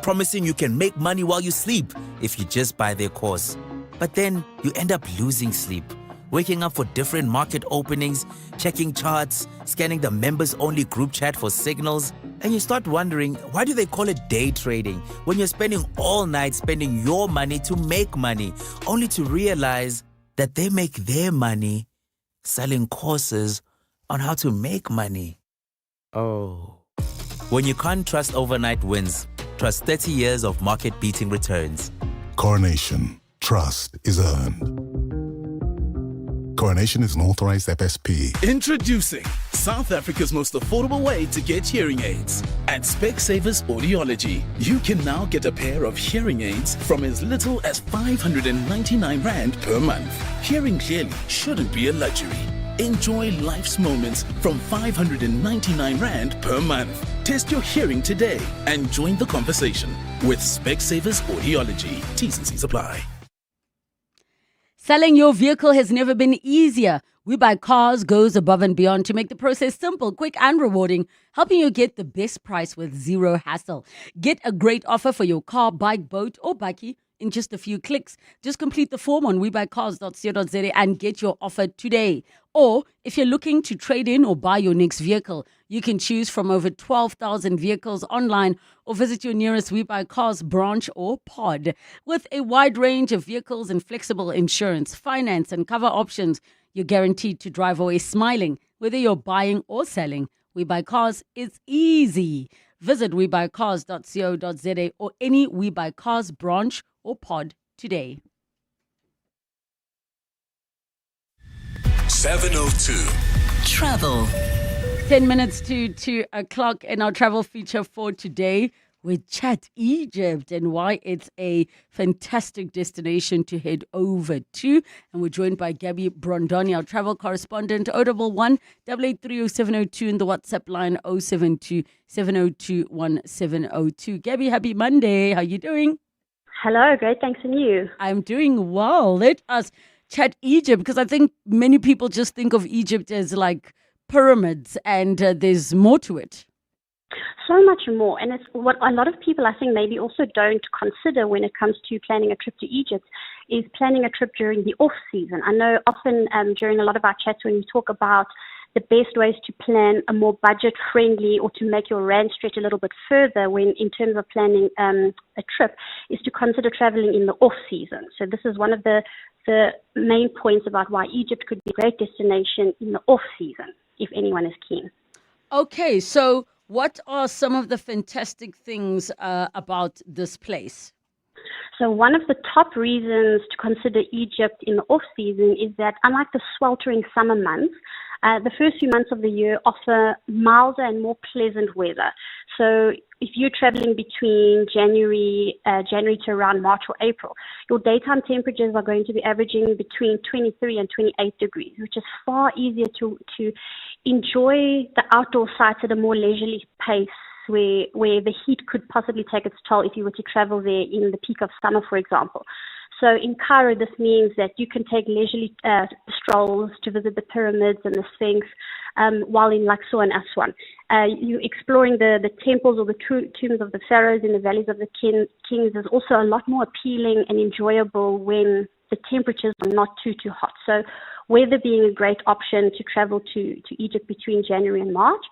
promising you can make money while you sleep if you just buy their course. But then you end up losing sleep, waking up for different market openings, checking charts, scanning the members-only group chat for signals, and you start wondering, why do they call it day trading when you're spending all night spending your money to make money, only to realize that they make their money selling courses on how to make money. Oh. When you can't trust overnight wins, trust 30 years of market-beating returns. Coronation. Trust is earned. Coronation is an authorized FSP. Introducing South Africa's most affordable way to get hearing aids. At Specsavers Audiology, you can now get a pair of hearing aids from as little as 599 Rand per month. Hearing clearly shouldn't be a luxury. Enjoy life's moments from 599 Rand per month. Test your hearing today and join the conversation with Specsavers Audiology. T's and C's apply. Selling your vehicle has never been easier. We Buy Cars goes above and beyond to make the process simple, quick, and rewarding, helping you get the best price with zero hassle. Get a great offer for your car, bike, boat, or bakkie in just a few clicks. Just complete the form on webuycars.co.za and get your offer today. Or if you're looking to trade in or buy your next vehicle, you can choose from over 12,000 vehicles online or visit your nearest We Buy Cars branch or pod. With a wide range of vehicles and flexible insurance, finance, and cover options, you're guaranteed to drive away smiling, whether you're buying or selling. We Buy Cars is easy. Visit webuycars.co.za or any We Buy Cars branch or pod today. 702 Travel. 10 minutes to 2 o'clock in our travel feature for today. We chat Egypt and why it's a fantastic destination to head over to. And we're joined by Gabby Brondani, our travel correspondent. 011 883 0702 in the WhatsApp line 072 702 1702. Gabby, happy Monday. How are you doing? Hello, great. Thanks, and you? I'm doing well. Let us chat Egypt, because I think many people just think of Egypt as like pyramids, and there's more to it. So much more. And it's what a lot of people, I think, maybe also don't consider when it comes to planning a trip to Egypt is planning a trip during the off season. I know often during a lot of our chats when we talk about the best ways to plan a more budget friendly or to make your rand stretch a little bit further when in terms of planning a trip is to consider traveling in the off season. So this is one of the main points about why Egypt could be a great destination in the off season if anyone is keen. Okay, so what are some of the fantastic things about this place? So one of the top reasons to consider Egypt in the off-season is that unlike the sweltering summer months, the first few months of the year offer milder and more pleasant weather. So if you're traveling between January to around March or April, your daytime temperatures are going to be averaging between 23 and 28 degrees, which is far easier to enjoy the outdoor sites at a more leisurely pace where the heat could possibly take its toll if you were to travel there in the peak of summer, for example. So in Cairo, this means that you can take leisurely strolls to visit the pyramids and the Sphinx, while in Luxor and Aswan. You exploring the temples or the tombs of the pharaohs in the valleys of the kings is also a lot more appealing and enjoyable when the temperatures are not too hot. So weather being a great option to travel to Egypt between January and March.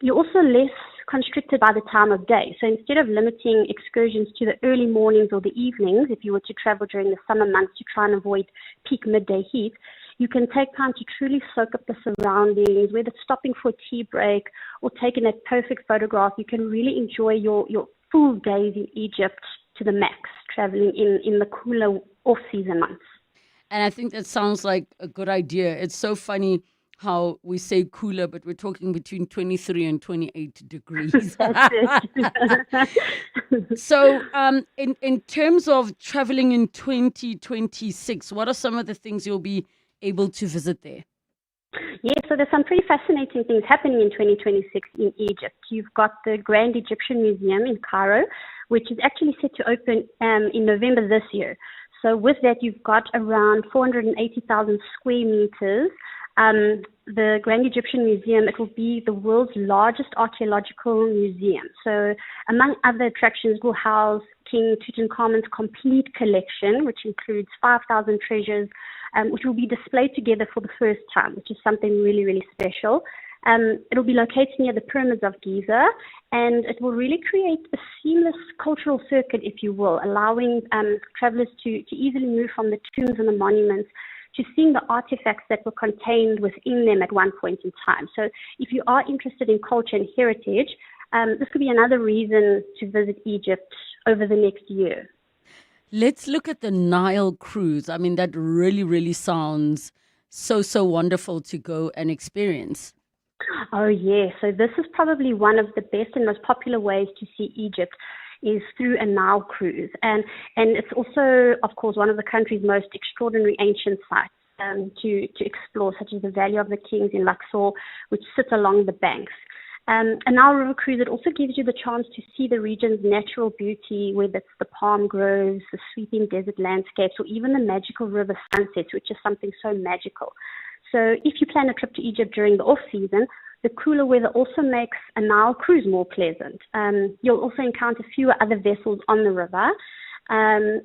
You're also less constricted by the time of day. So instead of limiting excursions to the early mornings or the evenings, if you were to travel during the summer months to try and avoid peak midday heat, you can take time to truly soak up the surroundings, whether it's stopping for a tea break or taking a perfect photograph. You can really enjoy your full days in Egypt to the max, traveling in the cooler off-season months. And I think that sounds like a good idea. It's so funny how we say cooler, but we're talking between 23 and 28 degrees. That's it. So in terms of traveling in 2026, what are some of the things you'll be able to visit there? Yeah, so there's some pretty fascinating things happening in 2026 in Egypt. You've got the Grand Egyptian Museum in Cairo, which is actually set to open in November this year. So with that, you've got around 480,000 square meters. The Grand Egyptian Museum, it will be the world's largest archaeological museum. So among other attractions, will house King Tutankhamun's complete collection, which includes 5,000 treasures, which will be displayed together for the first time, which is something really, really special. It'll be located near the pyramids of Giza, and it will really create a seamless cultural circuit, if you will, allowing travelers to easily move from the tombs and the monuments to seeing the artifacts that were contained within them at one point in time. So if you are interested in culture and heritage, this could be another reason to visit Egypt over the next year. Let's look at the Nile cruise. I mean, that really, really sounds so wonderful to go and experience. Oh, yeah. So this is probably one of the best and most popular ways to see Egypt is through a Nile cruise. And it's also, of course, one of the country's most extraordinary ancient sites to explore, such as the Valley of the Kings in Luxor, which sits along the banks. A Nile River cruise, it also gives you the chance to see the region's natural beauty, whether it's the palm groves, the sweeping desert landscapes, or even the magical river sunsets, which is something so magical. So if you plan a trip to Egypt during the off-season, the cooler weather also makes a Nile cruise more pleasant. You'll also encounter fewer other vessels on the river.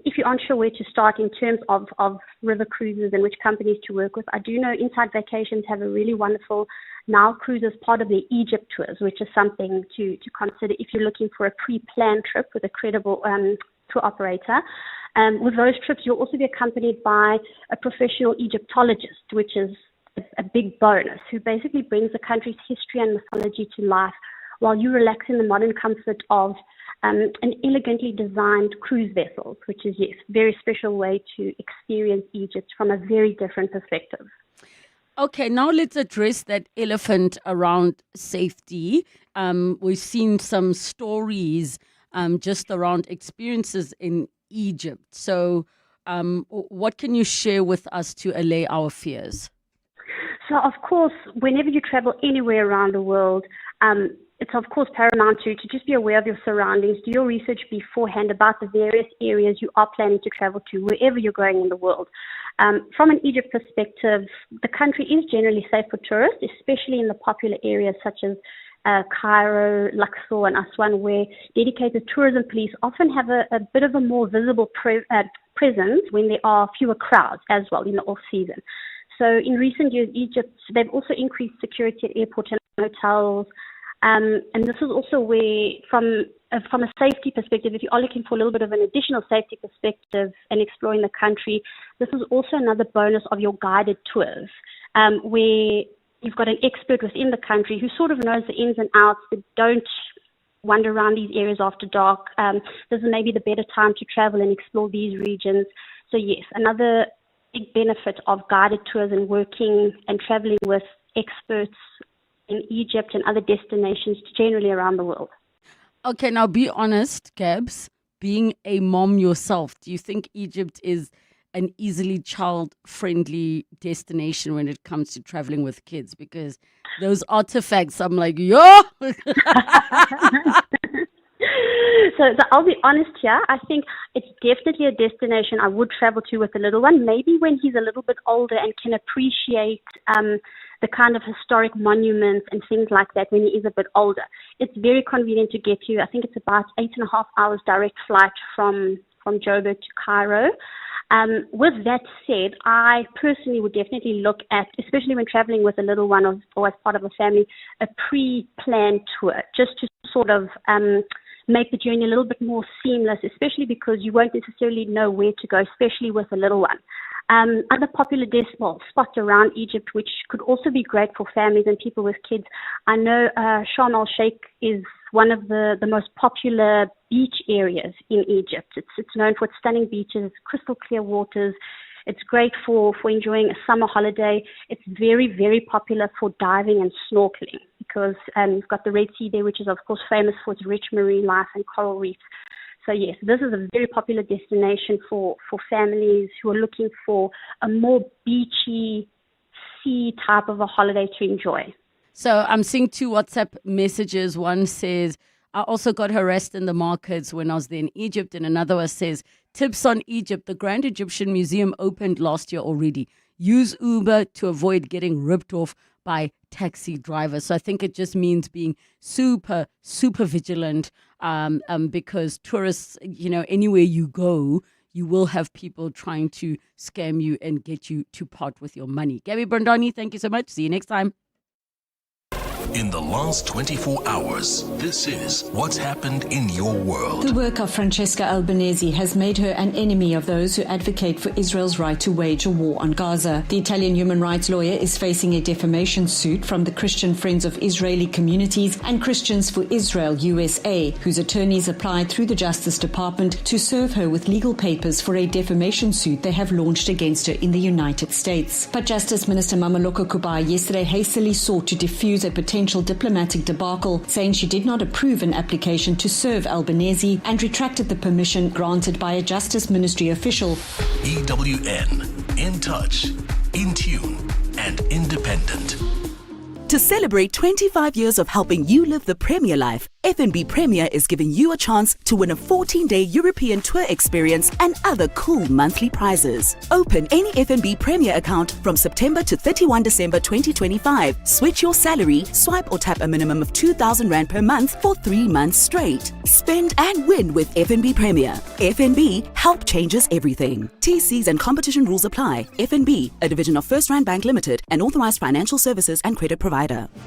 If you're unsure where to start in terms of river cruises and which companies to work with, I do know Inside Vacations have a really wonderful Nile cruise as part of their Egypt tours, which is something to consider if you're looking for a pre-planned trip with a credible tour operator. With those trips, you'll also be accompanied by a professional Egyptologist, which is a big bonus, who basically brings the country's history and mythology to life while you relax in the modern comfort of an elegantly designed cruise vessel, which is, yes, a very special way to experience Egypt from a very different perspective. Okay, now let's address that elephant around safety. We've seen some stories just around experiences in Egypt. So what can you share with us to allay our fears? So, of course, whenever you travel anywhere around the world, it's, of course, paramount to just be aware of your surroundings. Do your research beforehand about the various areas you are planning to travel to, wherever you're going in the world. From an Egypt perspective, the country is generally safe for tourists, especially in the popular areas such as Cairo, Luxor, and Aswan, where dedicated tourism police often have a bit of a more visible presence when there are fewer crowds as well in the off-season. So in recent years, Egypt, they've also increased security at airports and hotels. And this is also where, from a safety perspective, if you are looking for a little bit of an additional safety perspective and exploring the country, this is also another bonus of your guided tours, where you've got an expert within the country who sort of knows the ins and outs, that don't wander around these areas after dark. This is maybe the better time to travel and explore these regions. So yes, another big benefit of guided tours and working and traveling with experts in Egypt and other destinations generally around the world. Okay, now be honest, Gabs. Being a mom yourself, do you think Egypt is an easily child-friendly destination when it comes to traveling with kids? Because those artifacts, I'm like, yo! So I'll be honest here. I think it's definitely a destination I would travel to with the little one. Maybe when he's a little bit older and can appreciate the kind of historic monuments and things like that when he is a bit older. It's very convenient to get to. I think it's about 8.5 hours direct flight from Joburg to Cairo. With that said, I personally would definitely look at, especially when traveling with a little one or as part of a family, a pre-planned tour, just to sort of make the journey a little bit more seamless, especially because you won't necessarily know where to go, especially with a little one. Other popular spots around Egypt, which could also be great for families and people with kids. I know Sharm el-Sheikh is one of the most popular beach areas in Egypt. It's known for its stunning beaches, crystal clear waters. It's great for enjoying a summer holiday. It's very, very popular for diving and snorkeling because you've got the Red Sea there, which is, of course, famous for its rich marine life and coral reefs. So, yes, this is a very popular destination for families who are looking for a more beachy, sea type of a holiday to enjoy. So I'm seeing 2 WhatsApp messages. One says, I also got harassed in the markets when I was there in Egypt. And another one says, tips on Egypt. The Grand Egyptian Museum opened last year already. Use Uber to avoid getting ripped off by taxi drivers. So I think it just means being super, super vigilant because tourists, anywhere you go, you will have people trying to scam you and get you to part with your money. Gabby Brandani, thank you so much. See you next time. In the last 24 hours, this is what's happened in your world. The work of Francesca Albanese has made her an enemy of those who advocate for Israel's right to wage a war on Gaza. The Italian human rights lawyer is facing a defamation suit from the Christian Friends of Israeli Communities and Christians for Israel USA, whose attorneys applied through the Justice Department to serve her with legal papers for a defamation suit they have launched against her in the United States. But Justice Minister Mameloko Kubai yesterday hastily sought to defuse a potential diplomatic debacle, saying she did not approve an application to serve Albanese and retracted the permission granted by a Justice Ministry official. EWN, in touch, in tune, and independent. To celebrate 25 years of helping you live the Premier life, FNB Premier is giving you a chance to win a 14-day European tour experience and other cool monthly prizes. Open any FNB Premier account from September to 31 December 2025. Switch your salary, swipe or tap a minimum of 2,000 Rand per month for 3 months straight. Spend and win with FNB Premier. FNB, help changes everything. TCs and competition rules apply. FNB, a division of First Rand Bank Limited, an authorized financial services and credit provider.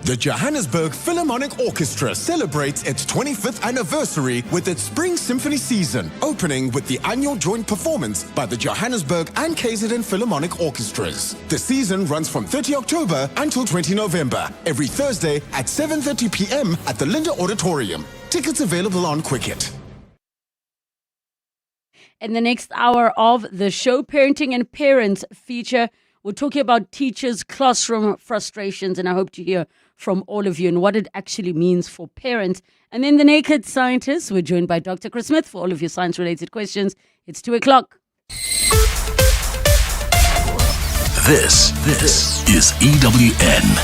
The Johannesburg Philharmonic Orchestra celebrates its 25th anniversary with its Spring Symphony season, opening with the annual joint performance by the Johannesburg and KZN Philharmonic Orchestras. The season runs from 30 October until 20 November, every Thursday at 7:30 p.m. at the Linda Auditorium. Tickets available on Quicket. In the next hour of the show, Parenting and Parents feature, we're talking about teachers' classroom frustrations, and I hope to hear from all of you and what it actually means for parents. And then the Naked Scientists, we're joined by Dr. Chris Smith for all of your science-related questions. It's 2 o'clock. This is EWN.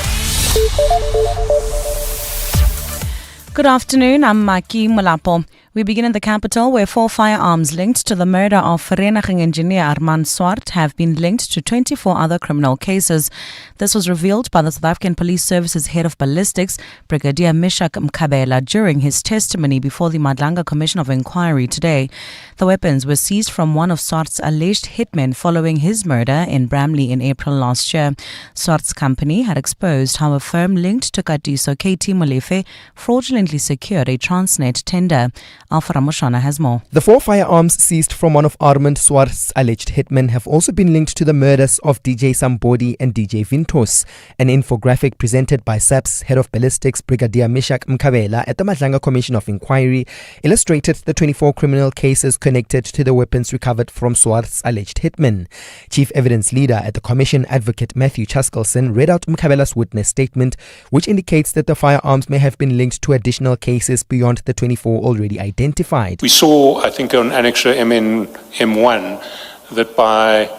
Good afternoon, I'm Maki Mulapo. We begin in the capital, where 4 firearms linked to the murder of Vereniging engineer Armand Swart have been linked to 24 other criminal cases. This was revealed by the South African Police Service's head of ballistics, Brigadier Meshach Mkhabela, during his testimony before the Madlanga Commission of Inquiry today. The weapons were seized from one of Swart's alleged hitmen following his murder in Bramley in April last year. Swart's company had exposed how a firm linked to Katiso KT Molefe fraudulently secured a Transnet tender. Alpha Ramoshana has more. The 4 firearms seized from one of Armand Swart's alleged hitmen have also been linked to the murders of DJ Sambodi and DJ Vintos. An infographic presented by SAP's head of ballistics, Brigadier Meshach Mkhabela, at the Madlanga Commission of Inquiry illustrated the 24 criminal cases connected to the weapons recovered from Swart's alleged hitmen. Chief Evidence Leader at the Commission, Advocate Matthew Chaskelson, read out Mkhabela's witness statement, which indicates that the firearms may have been linked to additional cases beyond the 24 already identified. We saw, I think, on Annexure M1 that by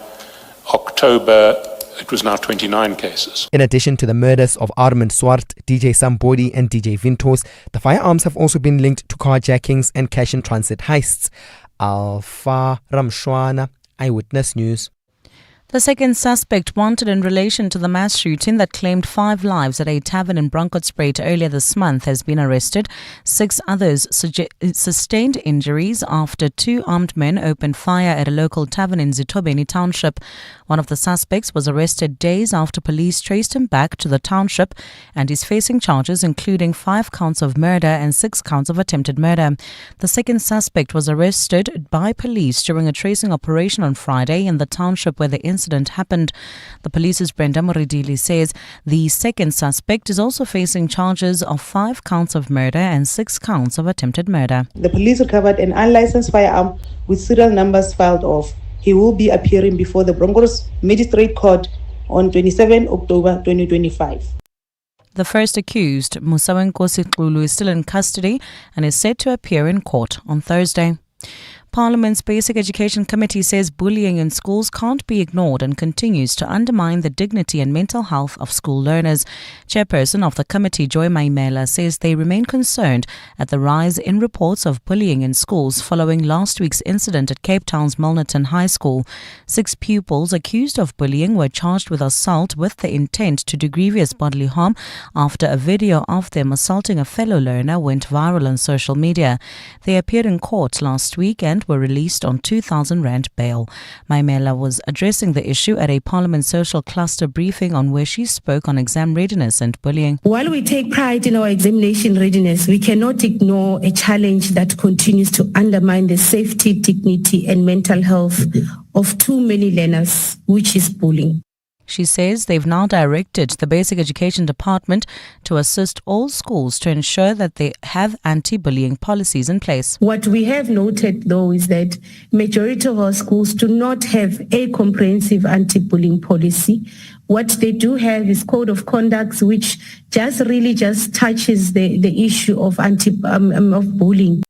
October it was now 29 cases. In addition to the murders of Armand Swart, DJ Sambodi and DJ Vintos, the firearms have also been linked to carjackings and cash and transit heists. Alpha Ramshwana, Eyewitness News. The second suspect wanted in relation to the mass shooting that claimed 5 lives at a tavern in Bronkhortspruit earlier this month has been arrested. 6 others sustained injuries after 2 armed men opened fire at a local tavern in Zitobeni Township. One of the suspects was arrested days after police traced him back to the township and is facing charges including 5 counts of murder and 6 counts of attempted murder. The second suspect was arrested by police during a tracing operation on Friday in the township where the incident happened. The police's Brenda Moridili says the second suspect is also facing charges of 5 counts of murder and 6 counts of attempted murder. The police recovered an unlicensed firearm with serial numbers filed off. He will be appearing before the Bronkhorst Magistrate Court on 27 October 2025. The first accused, Musawenkosi Xulu, is still in custody and is set to appear in court on Thursday. Parliament's Basic Education Committee says bullying in schools can't be ignored and continues to undermine the dignity and mental health of school learners. Chairperson of the committee, Joy Maimela, says they remain concerned at the rise in reports of bullying in schools following last week's incident at Cape Town's Milnerton High School. 6 pupils accused of bullying were charged with assault with the intent to do grievous bodily harm after a video of them assaulting a fellow learner went viral on social media. They appeared in court last week and were released on 2,000 Rand bail. Maimela was addressing the issue at a Parliament Social Cluster briefing on where she spoke on exam readiness and bullying. While we take pride in our examination readiness, we cannot ignore a challenge that continues to undermine the safety, dignity and mental health of too many learners, which is bullying. She says they've now directed the Basic Education Department to assist all schools to ensure that they have anti-bullying policies in place. What we have noted, though, is that majority of our schools do not have a comprehensive anti-bullying policy. What they do have is code of conduct, which just touches the issue of of bullying.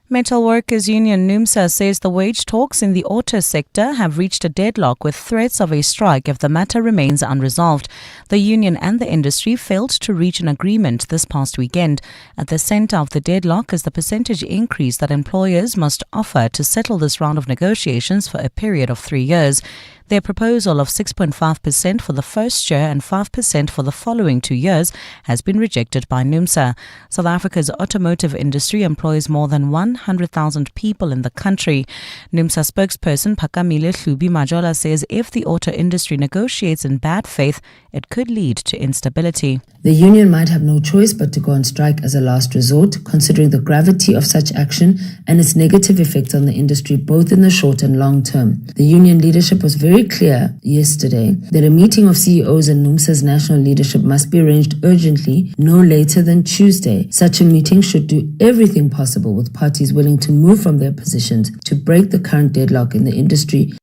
Metal Workers Union NUMSA says the wage talks in the auto sector have reached a deadlock with threats of a strike if the matter remains unresolved. The union and the industry failed to reach an agreement this past weekend. At the centre of the deadlock is the percentage increase that employers must offer to settle this round of negotiations for a period of 3 years. Their proposal of 6.5% for the first year and 5% for the following 2 years has been rejected by NUMSA. South Africa's automotive industry employs more than 100,000 people in the country. NUMSA spokesperson Phakamile Hlubi Majola says if the auto industry negotiates in bad faith, it could lead to instability. The union might have no choice but to go on strike as a last resort, considering the gravity of such action and its negative effects on the industry both in the short and long term. The union leadership was very clear yesterday that a meeting of CEOs and NUMSA's national leadership must be arranged urgently, no later than Tuesday. Such a meeting should do everything possible with parties willing to move from their positions to break the current deadlock in the industry.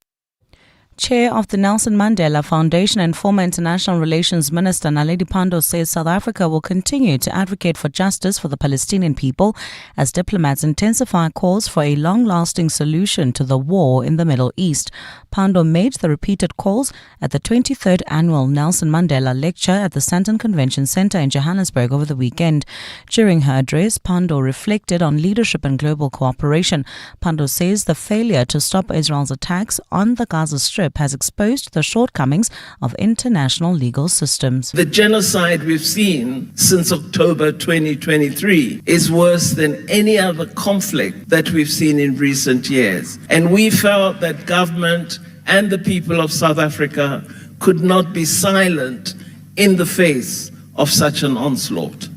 Chair of the Nelson Mandela Foundation and former International Relations Minister Naledi Pandor says South Africa will continue to advocate for justice for the Palestinian people as diplomats intensify calls for a long-lasting solution to the war in the Middle East. Pandor made the repeated calls at the 23rd Annual Nelson Mandela Lecture at the Sandton Convention Centre in Johannesburg over the weekend. During her address, Pandor reflected on leadership and global cooperation. Pandor says the failure to stop Israel's attacks on the Gaza Strip has exposed the shortcomings of international legal systems. The genocide we've seen since October 2023 is worse than any other conflict that we've seen in recent years. And we felt that government and the people of South Africa could not be silent in the face of such an onslaught.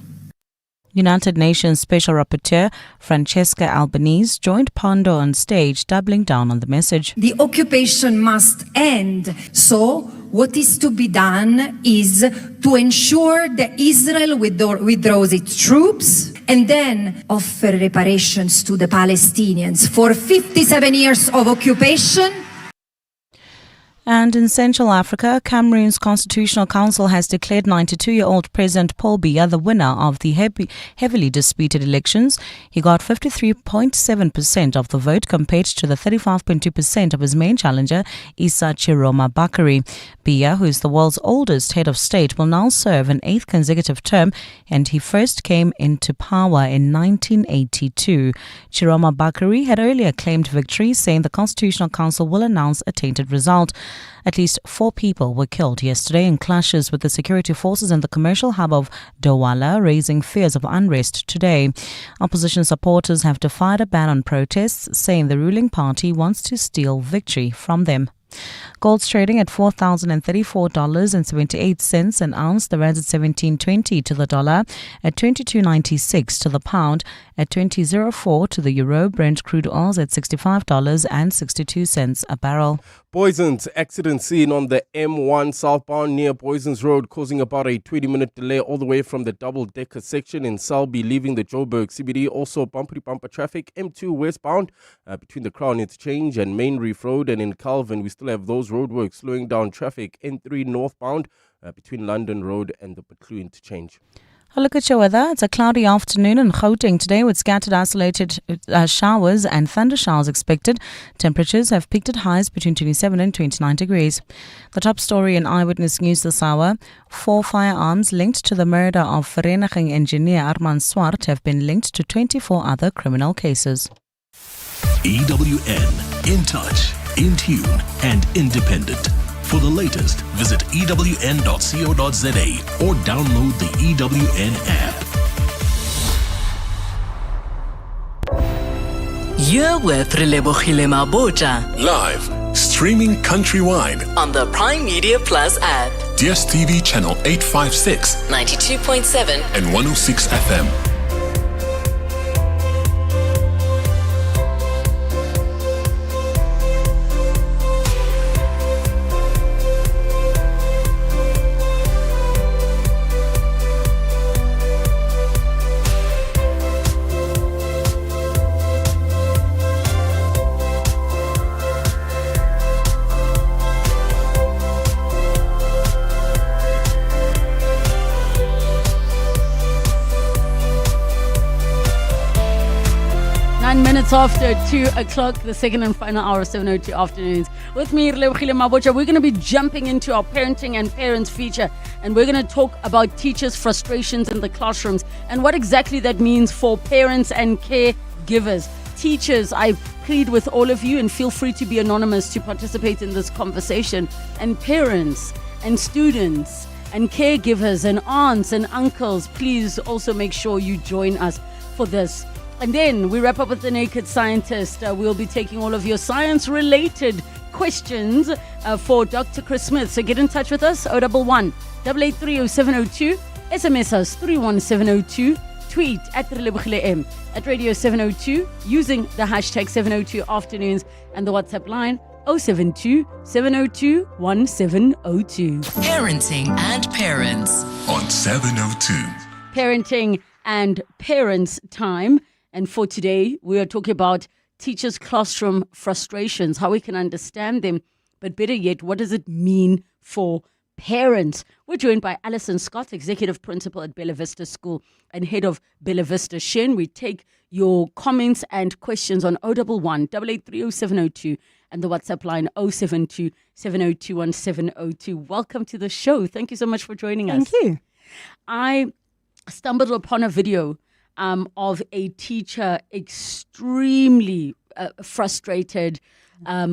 United Nations Special Rapporteur Francesca Albanese joined Pandor on stage, doubling down on the message. The occupation must end. So what is to be done is to ensure that Israel withdraws its troops and then offer reparations to the Palestinians for 57 years of occupation. And in Central Africa, Cameroon's Constitutional Council has declared 92-year-old President Paul Biya the winner of the heavily disputed elections. He got 53.7% of the vote compared to the 35.2% of his main challenger, Issa Chiroma Bakary. Biya, who is the world's oldest head of state, will now serve an 8th consecutive term, and he first came into power in 1982. Chiroma Bakary had earlier claimed victory, saying the Constitutional Council will announce a tainted result. At least 4 people were killed yesterday in clashes with the security forces in the commercial hub of Douala, raising fears of unrest today. Opposition supporters have defied a ban on protests, saying the ruling party wants to steal victory from them. Gold's trading at $4,034.78 an ounce. The rand at 17.20 to the dollar, at 22.96 to the pound, at 20.04 to the euro. Brent crude oils at $65.62 a barrel. Boysons accident scene on the M1 southbound near Boysons Road, causing about a 20-minute delay all the way from the double-decker section in Selby, leaving the Joburg CBD. Also bumper traffic M2 westbound between the Crown Interchange and Main Reef Road, and in Calvin we still have those roadworks slowing down traffic. N3 northbound between London Road and the Butlu Interchange. A look at your weather. It's a cloudy afternoon in Gauteng today with scattered isolated showers and thunder showers expected. Temperatures have peaked at highs between 27 and 29 degrees. The top story in Eyewitness News this hour: 4 firearms linked to the murder of Vereniging engineer Armand Swart have been linked to 24 other criminal cases. EWN, in touch, in tune and independent. For the latest, visit ewn.co.za or download the EWN app. You're with Relebogile Mabotja. Live, streaming countrywide on the Prime Media Plus app. DSTV channel 856, 92.7 and 106 FM. Minutes after 2 o'clock, the second and final hour of 7:02 afternoons. With me, Relebogile Mabotja, we're going to be jumping into our parenting and parents feature, and we're going to talk about teachers' frustrations in the classrooms and what exactly that means for parents and caregivers. Teachers, I plead with all of you, and feel free to be anonymous to participate in this conversation. And parents and students and caregivers and aunts and uncles, please also make sure you join us for this. And then we wrap up with the Naked Scientist. We'll be taking all of your science-related questions for Dr. Chris Smith. So get in touch with us, 011 883 0702, SMS us 31702, tweet at Relebogile M, at Radio 702, using the hashtag 702 Afternoons, and the WhatsApp line 072 702 1702. Parenting and Parents on 702. Parenting and Parents time. And for today, we are talking about teachers' classroom frustrations, how we can understand them, But better yet, what does it mean for parents? We're joined by Alison Scott, Executive Principal at Bella Vista School and Head of Bella Vista Shen. We take your comments and questions on 011 883 0702 and the WhatsApp line 072 702 1702. Welcome to the show. Thank you so much for joining us. Thank you. I stumbled upon a video of a teacher extremely frustrated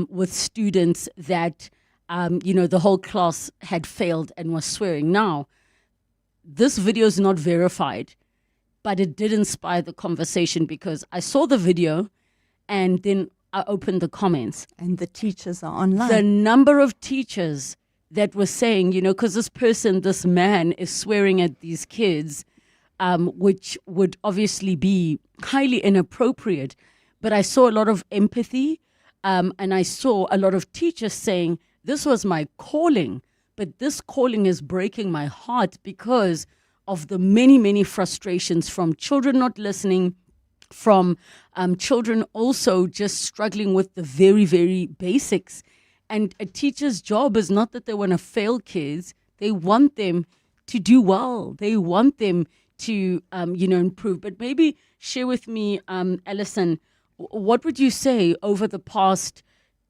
with students that, the whole class had failed and was swearing. Now, this video is not verified, but it did inspire the conversation because I saw the video and then I opened the comments. And the teachers are online. The number of teachers that were saying, because this man is swearing at these kids, which would obviously be highly inappropriate. But I saw a lot of empathy, and I saw a lot of teachers saying, this was my calling, but this calling is breaking my heart because of the many, many frustrations from children not listening, from children also just struggling with the very, very basics. And a teacher's job is not that they want to fail kids. They want them to do well. They want them to, improve. But maybe share with me, Alison, what would you say over the past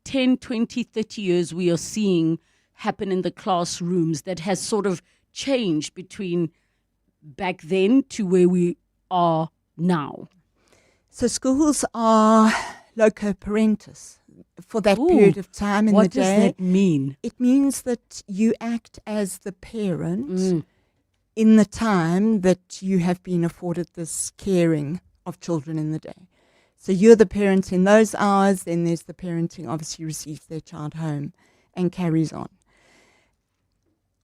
10, 20, 30 years we are seeing happen in the classrooms that has sort of changed between back then to where we are now? So schools are loco parentis for that period of time in the day. What does that mean? It means that you act as the parent in the time that you have been afforded this caring of children in the day. So you're the parent in those hours, then there's the parenting obviously receives their child home and carries on.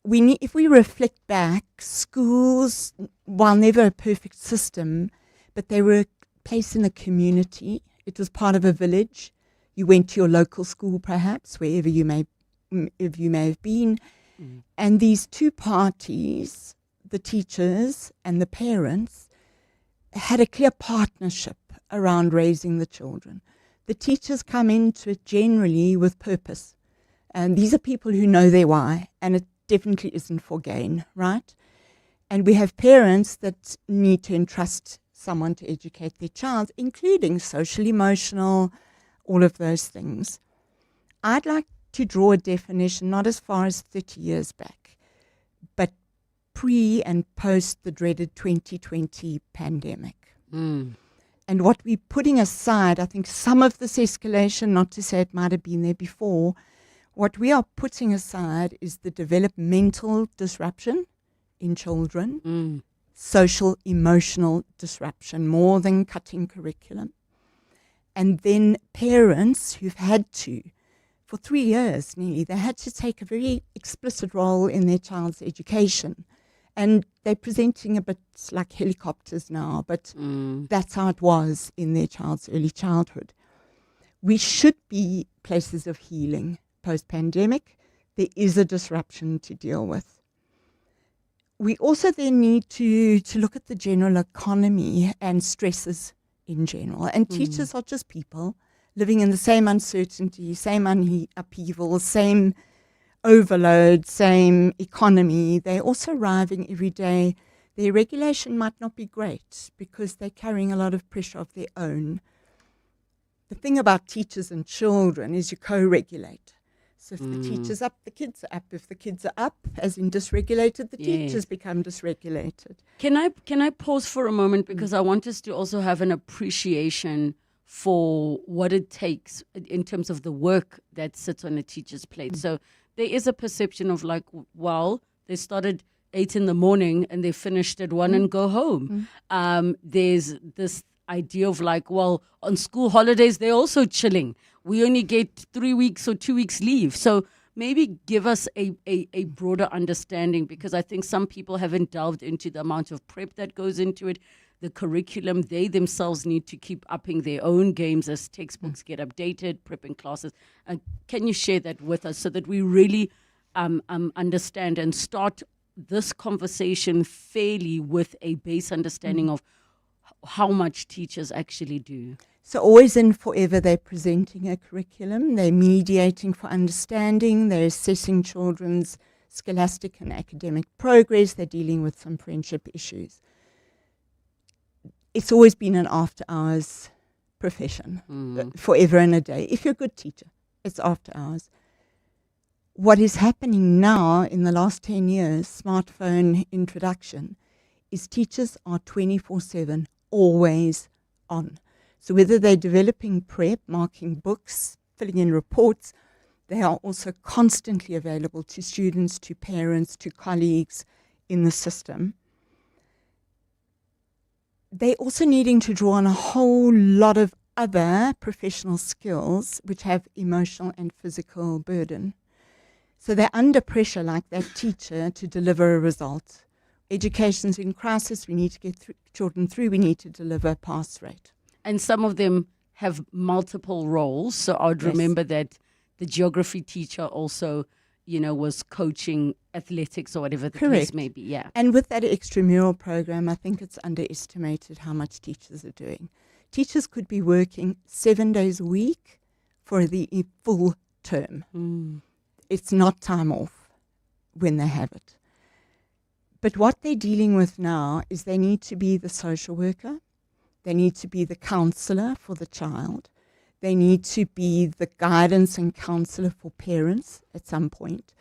If we reflect back, schools, while never a perfect system, but they were a place in the community. It was part of a village. You went to your local school, perhaps, wherever you may have been. And these two parties, the teachers and the parents, had a clear partnership around raising the children. The teachers come into it generally with purpose. And these are people who know their why, and it definitely isn't for gain, right? And we have parents that need to entrust someone to educate their child, including social, emotional, all of those things. I'd like to draw a definition, not as far as 30 years back, but pre and post the dreaded 2020 pandemic. And what we're putting aside, I think some of this escalation, not to say it might have been there before, what we are putting aside is the developmental disruption in children, social, emotional disruption, more than cutting curriculum. And then parents who've had to, for 3 years nearly, they had to take a very explicit role in their child's education. And they're presenting a bit like helicopters now, but that's how it was in their child's early childhood. We should be places of healing post-pandemic. There is a disruption to deal with. We also then need to look at the general economy and stresses in general. And teachers are just people living in the same uncertainty, same upheaval, same overload, same economy. They're also arriving every day. Their regulation might not be great because they're carrying a lot of pressure of their own. The thing about teachers and children is you co-regulate. So if the teacher's up, the kids are up. If the kids are up, as in dysregulated, the teachers become dysregulated. Can I pause for a moment because I want us to also have an appreciation for what it takes in terms of the work that sits on a teacher's plate. So there is a perception of like, well, they started 8 in the morning and they finished at 1 and go home. There's this idea of like, well, on school holidays, they're also chilling. We only get 3 weeks or 2 weeks leave. So maybe give us a broader understanding, because I think some people haven't delved into the amount of prep that goes into it, the curriculum. They themselves need to keep upping their own games as textbooks get updated, prepping classes. Can you share that with us so that we really understand and start this conversation fairly with a base understanding of how much teachers actually do? So always and forever they're presenting a curriculum, they're mediating for understanding, they're assessing children's scholastic and academic progress, they're dealing with some friendship issues. It's always been an after-hours profession, forever and a day. If you're a good teacher, it's after hours. What is happening now in the last 10 years, smartphone introduction, is teachers are 24/7, always on. So whether they're developing prep, marking books, filling in reports, they are also constantly available to students, to parents, to colleagues in the system. They're also needing to draw on a whole lot of other professional skills which have emotional and physical burden. So they're under pressure like that teacher to deliver a result. Education's in crisis, we need to get children through, we need to deliver a pass rate. And some of them have multiple roles. So I would remember that the geography teacher also, was coaching athletics or whatever the case may be. Yeah. And with that extramural program, I think it's underestimated how much teachers are doing. Teachers could be working 7 days a week for the full term. It's not time off when they have it. But what they're dealing with now is they need to be the social worker. They need to be the counselor for the child. They need to be the guidance and counselor for parents at some point.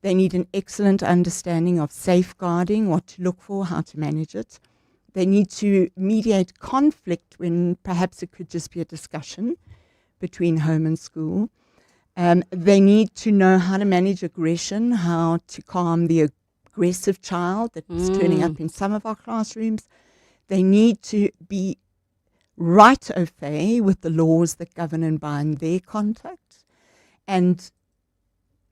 They need an excellent understanding of safeguarding, what to look for, how to manage it. They need to mediate conflict when perhaps it could just be a discussion between home and school. They need to know how to manage aggression, how to calm the aggressive child that's turning up in some of our classrooms. They need to be right au fait with the laws that govern and bind their conduct. And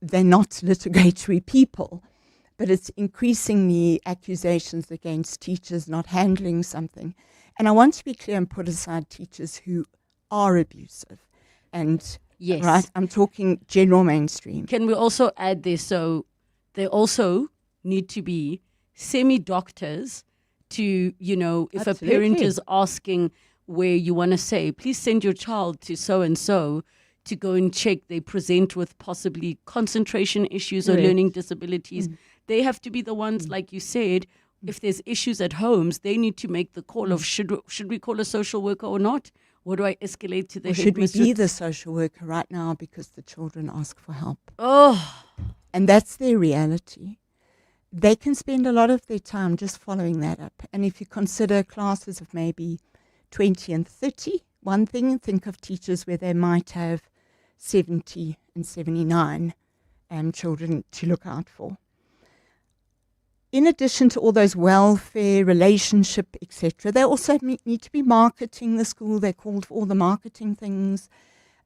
they're not litigatory people, but it's increasingly accusations against teachers not handling something. And I want to be clear and put aside teachers who are abusive. And yes, right, I'm talking general mainstream. Can we also add this? So they also need to be semi-doctors to, if Absolutely. a parent is asking where you want to say, please send your child to so-and-so to go and check, they present with possibly concentration issues or learning disabilities. They have to be the ones, like you said, if there's issues at homes, they need to make the call of should we call a social worker or not? Or do I escalate to the headmistress? Should we be the social worker right now because the children ask for help? Oh. And that's their reality. They can spend a lot of their time just following that up. And if you consider classes of maybe 20 and 30, one thing, think of teachers where they might have 70 and 79 children to look out for. In addition to all those welfare, relationship, etc., they also need to be marketing the school. They're called for all the marketing things.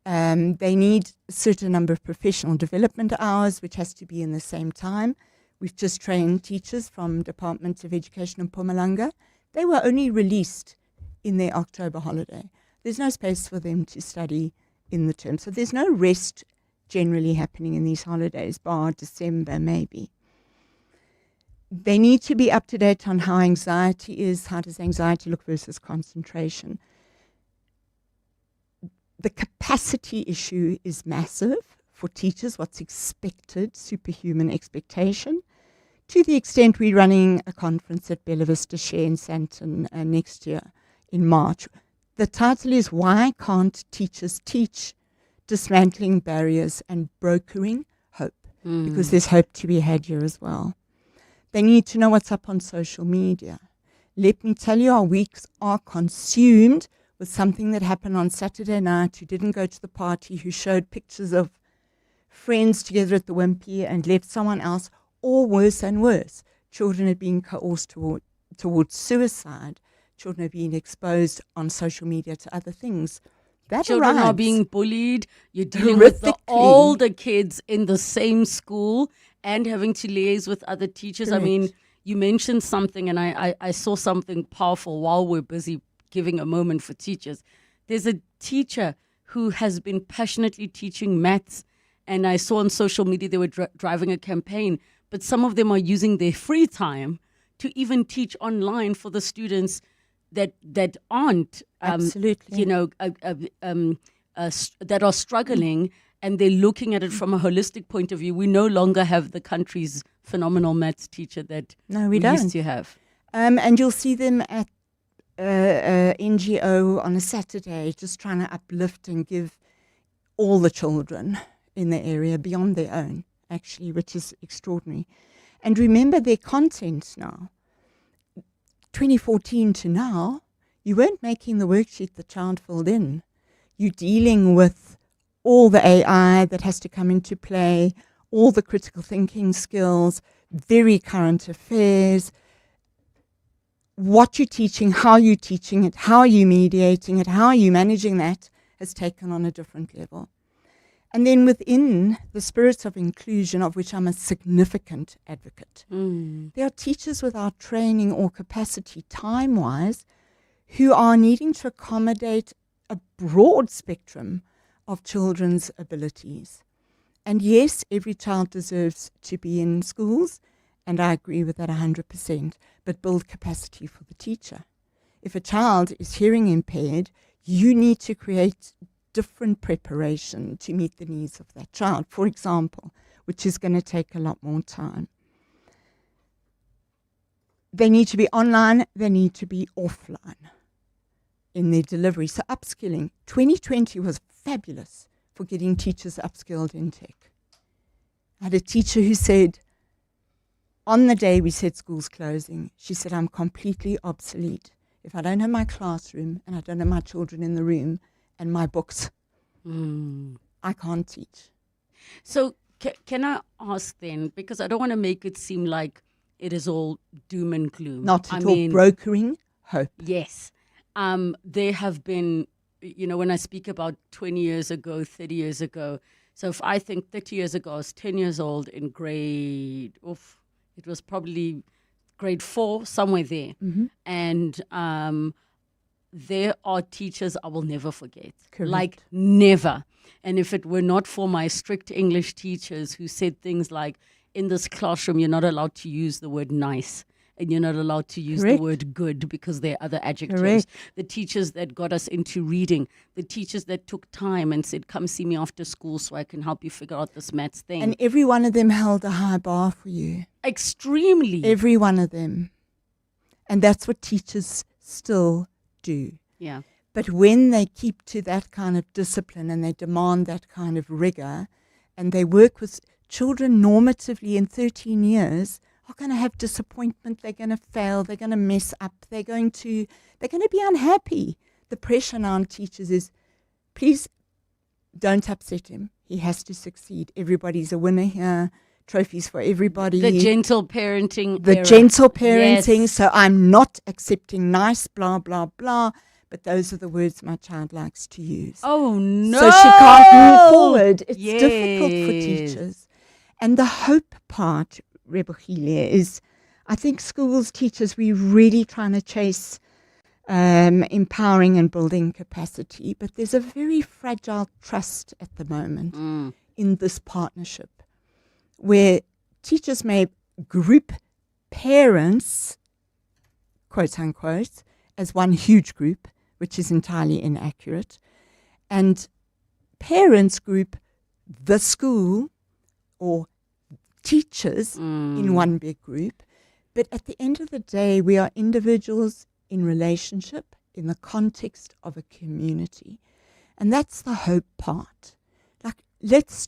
They need a certain number of professional development hours, which has to be in the same time. We've just trained teachers from Department of Education in Mpumalanga. They were only released in their October holiday. There's no space for them to study in the term. So there's no rest generally happening in these holidays, bar December maybe. They need to be up to date on how anxiety is, how does anxiety look versus concentration. The capacity issue is massive for teachers, what's expected, superhuman expectation. To the extent we're running a conference at Bella Vista Share in Sandton next year in March. The title is Why Can't Teachers Teach? Dismantling Barriers and Brokering Hope, because there's hope to be had here as well. They need to know what's up on social media. Let me tell you, our weeks are consumed with something that happened on Saturday night, who didn't go to the party, who showed pictures of friends together at the Wimpy and left someone else, or worse and worse. Children are being coerced towards suicide. Children are being exposed on social media to other things. That Children arrives are being bullied. You're dealing with the older kids in the same school and having to liaise with other teachers. Correct. I mean, you mentioned something, and I saw something powerful while we're busy giving a moment for teachers. There's a teacher who has been passionately teaching maths, and I saw on social media they were driving a campaign, but some of them are using their free time to even teach online for the students that aren't Absolutely. that are struggling, and they're looking at it from a holistic point of view. We no longer have the country's phenomenal maths teacher that we used don't. to have. And you'll see them at NGO on a Saturday, just trying to uplift and give all the children in the area beyond their own, actually, which is extraordinary. And remember their content now. 2014 to now, you weren't making the worksheet the child filled in. You're dealing with all the AI that has to come into play, all the critical thinking skills, very current affairs, what you're teaching, how you're teaching it, how you're mediating it, how you're managing that has taken on a different level. And then within the spirit of inclusion, of which I'm a significant advocate, there are teachers without training or capacity time-wise who are needing to accommodate a broad spectrum of children's abilities. And yes, every child deserves to be in schools, and I agree with that 100%, but build capacity for the teacher. If a child is hearing impaired, you need to create different preparation to meet the needs of that child, for example, which is going to take a lot more time. They need to be online, they need to be offline in their delivery. So upskilling, 2020 was fabulous for getting teachers upskilled in tech. I had a teacher who said, on the day we said school's closing, she said, I'm completely obsolete. If I don't have my classroom and I don't have my children in the room and my books, I can't teach. So can I ask then, because I don't want to make it seem like it is all doom and gloom. Not at all, brokering hope. Yes. There have been, when I speak about 20 years ago, 30 years ago, so if I think 30 years ago, I was 10 years old in grade, it was probably grade 4, somewhere there. And there are teachers I will never forget. Correct. Like, never. And if it were not for my strict English teachers who said things like, in this classroom, you're not allowed to use the word nice, and you're not allowed to use the word good because there are other adjectives. Correct. The teachers that got us into reading, the teachers that took time and said, come see me after school so I can help you figure out this maths thing. And every one of them held a high bar for you. Extremely. Every one of them. And that's what teachers still do. Yeah. But when they keep to that kind of discipline and they demand that kind of rigor and they work with children normatively in 13 years, are going to have disappointment, they're going to fail, they're going to mess up, they're going to be unhappy. The pressure now on teachers is, please don't upset him. He has to succeed. Everybody's a winner here. Trophies for everybody. The gentle parenting The era. gentle parenting. Yes. So I'm not accepting nice, blah, blah, blah. But those are the words my child likes to use. Oh, no. So she can't move forward. It's difficult for teachers. And the hope part, Relebogile, is I think schools, teachers, we're really trying to chase empowering and building capacity. But there's a very fragile trust at the moment in this partnership where teachers may group parents, quote unquote, as one huge group, which is entirely inaccurate, and parents group the school or teachers in one big group. But at the end of the day, we are individuals in relationship in the context of a community. And that's the hope part. Like, let's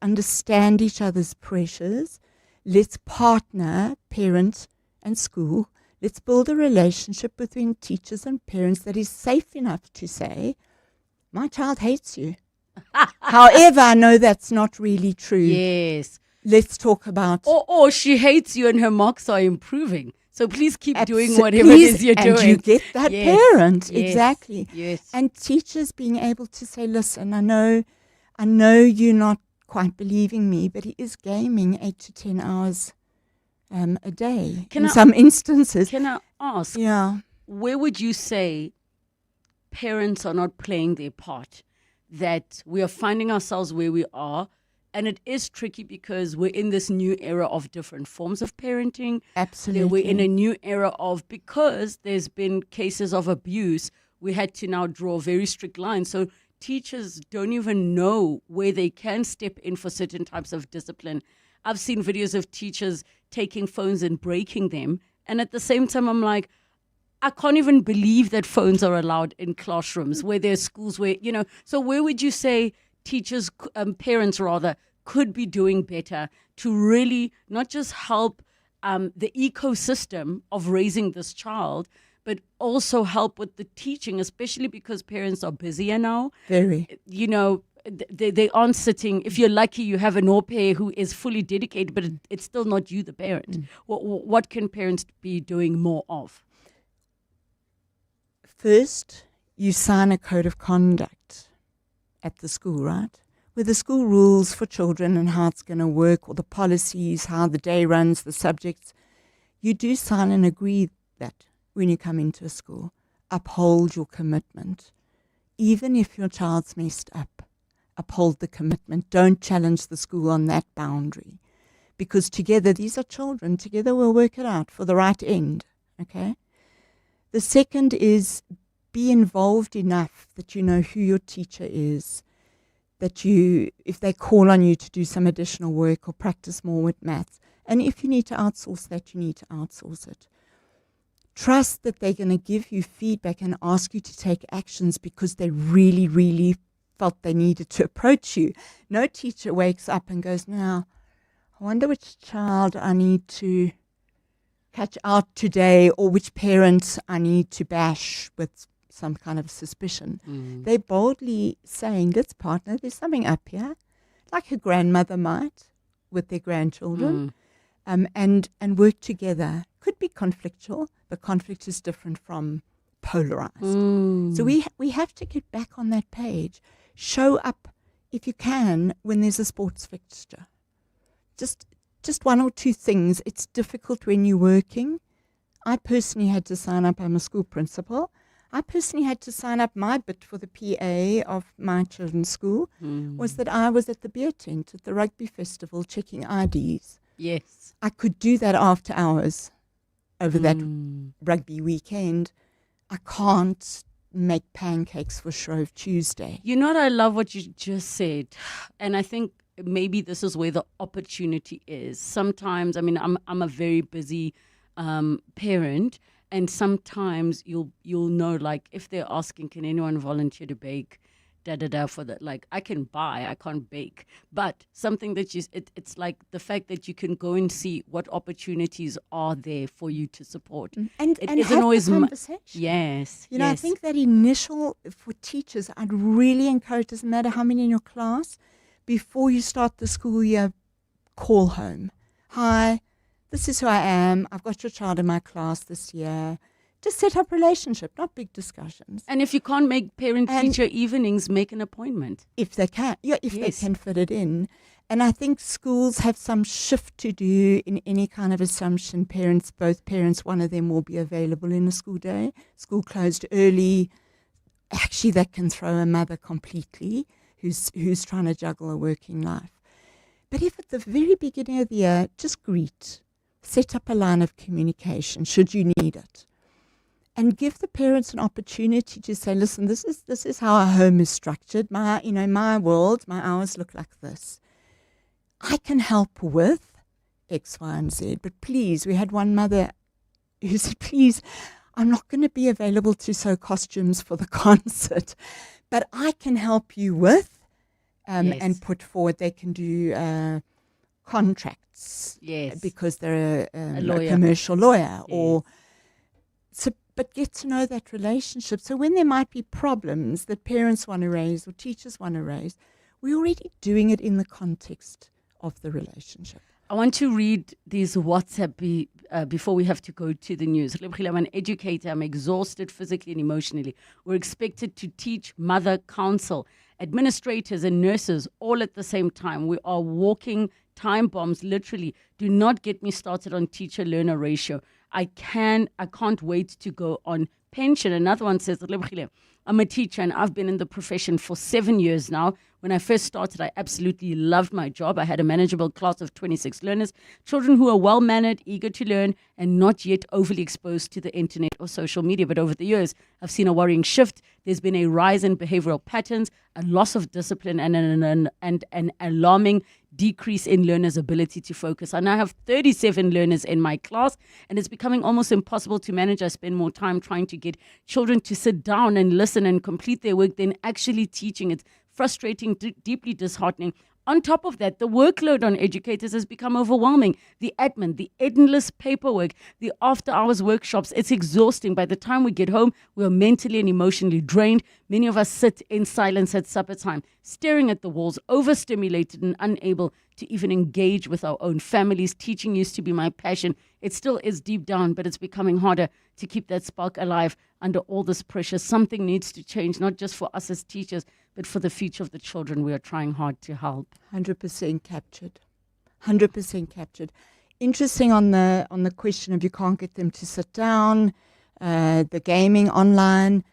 understand each other's pressures. Let's partner, parent and school. Let's build a relationship between teachers and parents that is safe enough to say, my child hates you. However, I know that's not really true. Yes. Let's talk about... Or she hates you and her marks are improving. So please keep doing whatever it is you're doing. And you get that parent. Yes. Exactly. Yes. And teachers being able to say, listen, I know you're not quite believing me, but he is gaming 8 to 10 hours a day in some instances. Can I ask? Yeah. Where would you say parents are not playing their part? That we are finding ourselves where we are And it is tricky because we're in this new era of different forms of parenting. Absolutely. We're in a new era of, because there's been cases of abuse, we had to now draw very strict lines. So teachers don't even know where they can step in for certain types of discipline. I've seen videos of teachers taking phones and breaking them. And at the same time, I'm like, I can't even believe that phones are allowed in classrooms where there's schools where, so where would you say teachers, parents rather, could be doing better to really not just help the ecosystem of raising this child, but also help with the teaching, especially because parents are busier now. Very. They aren't sitting. If you're lucky, you have an au pair who is fully dedicated, but it's still not you, the parent. What can parents be doing more of? First, you sign a code of conduct at the school, right? With the school rules for children and how it's going to work, or the policies, how the day runs, the subjects. You do sign and agree that when you come into a school, uphold your commitment. Even if your child's messed up, uphold the commitment. Don't challenge the school on that boundary. Because together, these are children, together we'll work it out for the right end, okay? The second is be involved enough that you know who your teacher is, that if they call on you to do some additional work or practice more with maths, and if you need to outsource that, you need to outsource it. Trust that they're going to give you feedback and ask you to take actions because they really, really felt they needed to approach you. No teacher wakes up and goes, now, I wonder which child I need to catch out today or which parents I need to bash with some kind of suspicion. They're boldly saying, let's partner, there's something up here, like a grandmother might with their grandchildren, and work together. Could be conflictual, but conflict is different from polarized. So we have to get back on that page. Show up, if you can, when there's a sports fixture. Just one or two things. It's difficult when you're working. I personally had to sign up. I'm a school principal. I personally had to sign up. My bit for the PA of my children's school was that I was at the beer tent at the rugby festival checking IDs. Yes. I could do that after hours over that rugby weekend. I can't make pancakes for Shrove Tuesday. You know what, I love what you just said. And I think maybe this is where the opportunity is. Sometimes, I mean, I'm a very busy parent, and sometimes you'll know, like, if they're asking, can anyone volunteer to bake for that, like, I can buy, I can't bake, but something that it's like the fact that you can go and see what opportunities are there for you to support, and it and isn't have always the conversation. Yes, You know, I think that initial, for teachers, I'd really encourage, doesn't matter how many in your class, before you start the school year, call home. Hi, this is who I am. I've got your child in my class this year. Just set up relationship, not big discussions. And if you can't make parent-teacher evenings, make an appointment. If they can, if they can fit it in. And I think schools have some shift to do in any kind of assumption. Both parents, one of them will be available in a school day. School closed early. Actually, that can throw a mother completely who's trying to juggle a working life. But if at the very beginning of the year, just greet, set up a line of communication should you need it. And give the parents an opportunity to say, listen, this is how our home is structured. My world, my hours look like this. I can help with X, Y, and Z. But please, we had one mother who said, please, I'm not going to be available to sew costumes for the concert, but I can help you with and put forward. They can do contracts because they're a commercial lawyer or so. But get to know that relationship. So when there might be problems that parents want to raise or teachers want to raise, we're already doing it in the context of the relationship. I want to read these WhatsApp before we have to go to the news. I'm an educator. I'm exhausted physically and emotionally. We're expected to teach, mother, counsel, administrators and nurses all at the same time. We are walking time bombs, literally. Do not get me started on teacher-learner ratio. I can't wait to go on pension. Another one says, I'm a teacher and I've been in the profession for 7 years now. When I first started, I absolutely loved my job. I had a manageable class of 26 learners, children who are well-mannered, eager to learn, and not yet overly exposed to the internet or social media. But over the years, I've seen a worrying shift. There's been a rise in behavioral patterns, a loss of discipline, and an alarming decrease in learners' ability to focus. I now have 37 learners in my class, and it's becoming almost impossible to manage. I spend more time trying to get children to sit down and listen and complete their work than actually teaching. It's frustrating, deeply disheartening. On top of that, the workload on educators has become overwhelming. The admin, the endless paperwork, the after-hours workshops, it's exhausting. By the time we get home, we are mentally and emotionally drained. Many of us sit in silence at supper time, staring at the walls, overstimulated and unable to even engage with our own families. Teaching used to be my passion. It still is deep down, but it's becoming harder to keep that spark alive under all this pressure. Something needs to change, not just for us as teachers, but for the future of the children we are trying hard to help. 100% captured. 100% captured. Interesting on the question of you can't get them to sit down, the gaming online.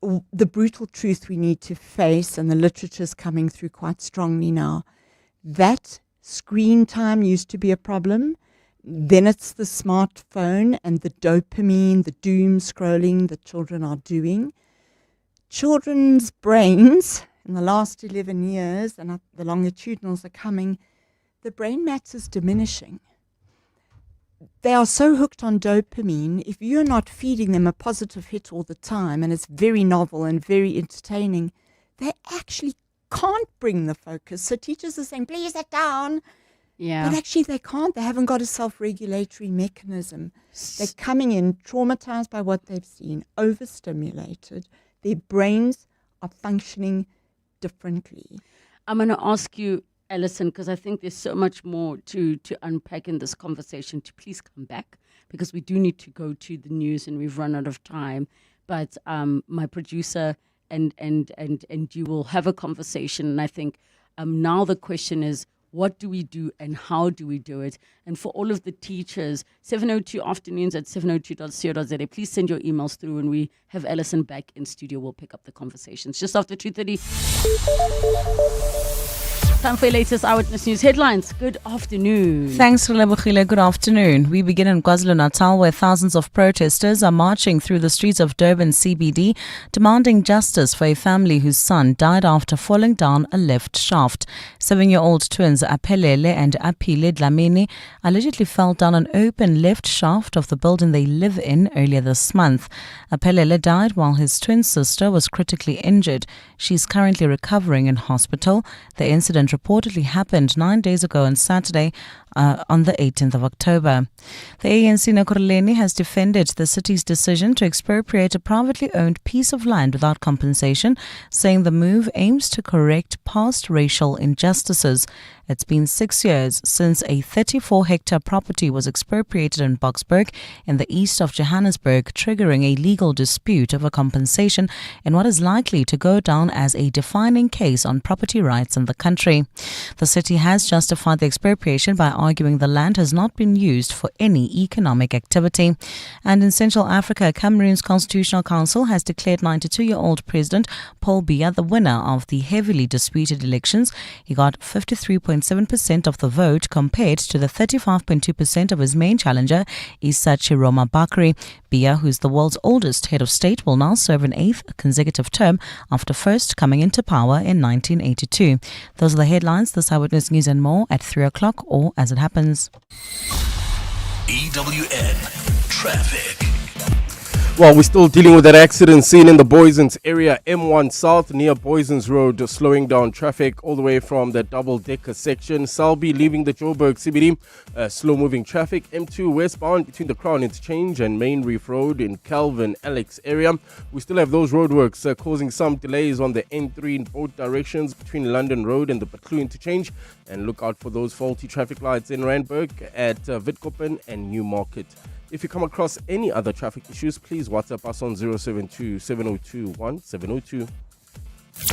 The brutal truth we need to face, and the literature is coming through quite strongly now, that screen time used to be a problem. Then it's the smartphone and the dopamine, the doom scrolling that children are doing. Children's brains, in the last 11 years, and the longitudinals are coming, the brain mass is diminishing. They are so hooked on dopamine, if you're not feeding them a positive hit all the time, and it's very novel and very entertaining, they actually can't bring the focus. So teachers are saying, please sit down. Yeah. But actually they can't. They haven't got a self-regulatory mechanism. They're coming in traumatized by what they've seen, overstimulated. Their brains are functioning differently. I'm going to ask you, Alison, because I think there's so much more to unpack in this conversation, to please come back, because we do need to go to the news and we've run out of time. But my producer and you will have a conversation. And I think now the question is, what do we do and how do we do it? And for all of the teachers, 702 afternoons at 702.co.za, please send your emails through, and we have Alison back in studio. We'll pick up the conversations just after 2:30. Time for your latest Eyewitness News headlines. Good afternoon. Thanks, Relebogile. Good afternoon. We begin in KwaZulu-Natal, where thousands of protesters are marching through the streets of Durban CBD, demanding justice for a family whose son died after falling down a lift shaft. 7-year-old twins Aphelele and Aphile Dlamini allegedly fell down an open lift shaft of the building they live in earlier this month. Aphelele died while his twin sister was critically injured. She's currently recovering in hospital. The incident reportedly happened 9 days ago on Saturday, on the 18th of October. The ANC Ekurhuleni has defended the city's decision to expropriate a privately owned piece of land without compensation, saying the move aims to correct past racial injustices. It's been 6 years since a 34-hectare property was expropriated in Boksburg in the east of Johannesburg, triggering a legal dispute over compensation in what is likely to go down as a defining case on property rights in the country. The city has justified the expropriation by arguing the land has not been used for any economic activity. And in Central Africa, Cameroon's Constitutional Council has declared 92-year-old President Paul Biya the winner of the heavily disputed elections. He got 53.7% of the vote compared to the 35.2% of his main challenger, Issa Chiroma Bakri. Biya, who's the world's oldest head of state, will now serve an 8th consecutive term after first coming into power in 1982. Those are the headlines. This Eyewitness News and more at 3 o'clock or as it happens. EWN Traffic. Well, we're still dealing with that accident scene in the Boysens area, M1 South near Boysens Road, slowing down traffic all the way from the double-decker section. Selby leaving the Joburg CBD, slow-moving traffic. M2 westbound between the Crown Interchange and Main Reef Road in Calvin Alex area. We still have those roadworks causing some delays on the N3 in both directions between London Road and the Patlu Interchange. And look out for those faulty traffic lights in Randburg at Witkoppen and Newmarket. If you come across any other traffic issues, please WhatsApp us on 072-702-1702.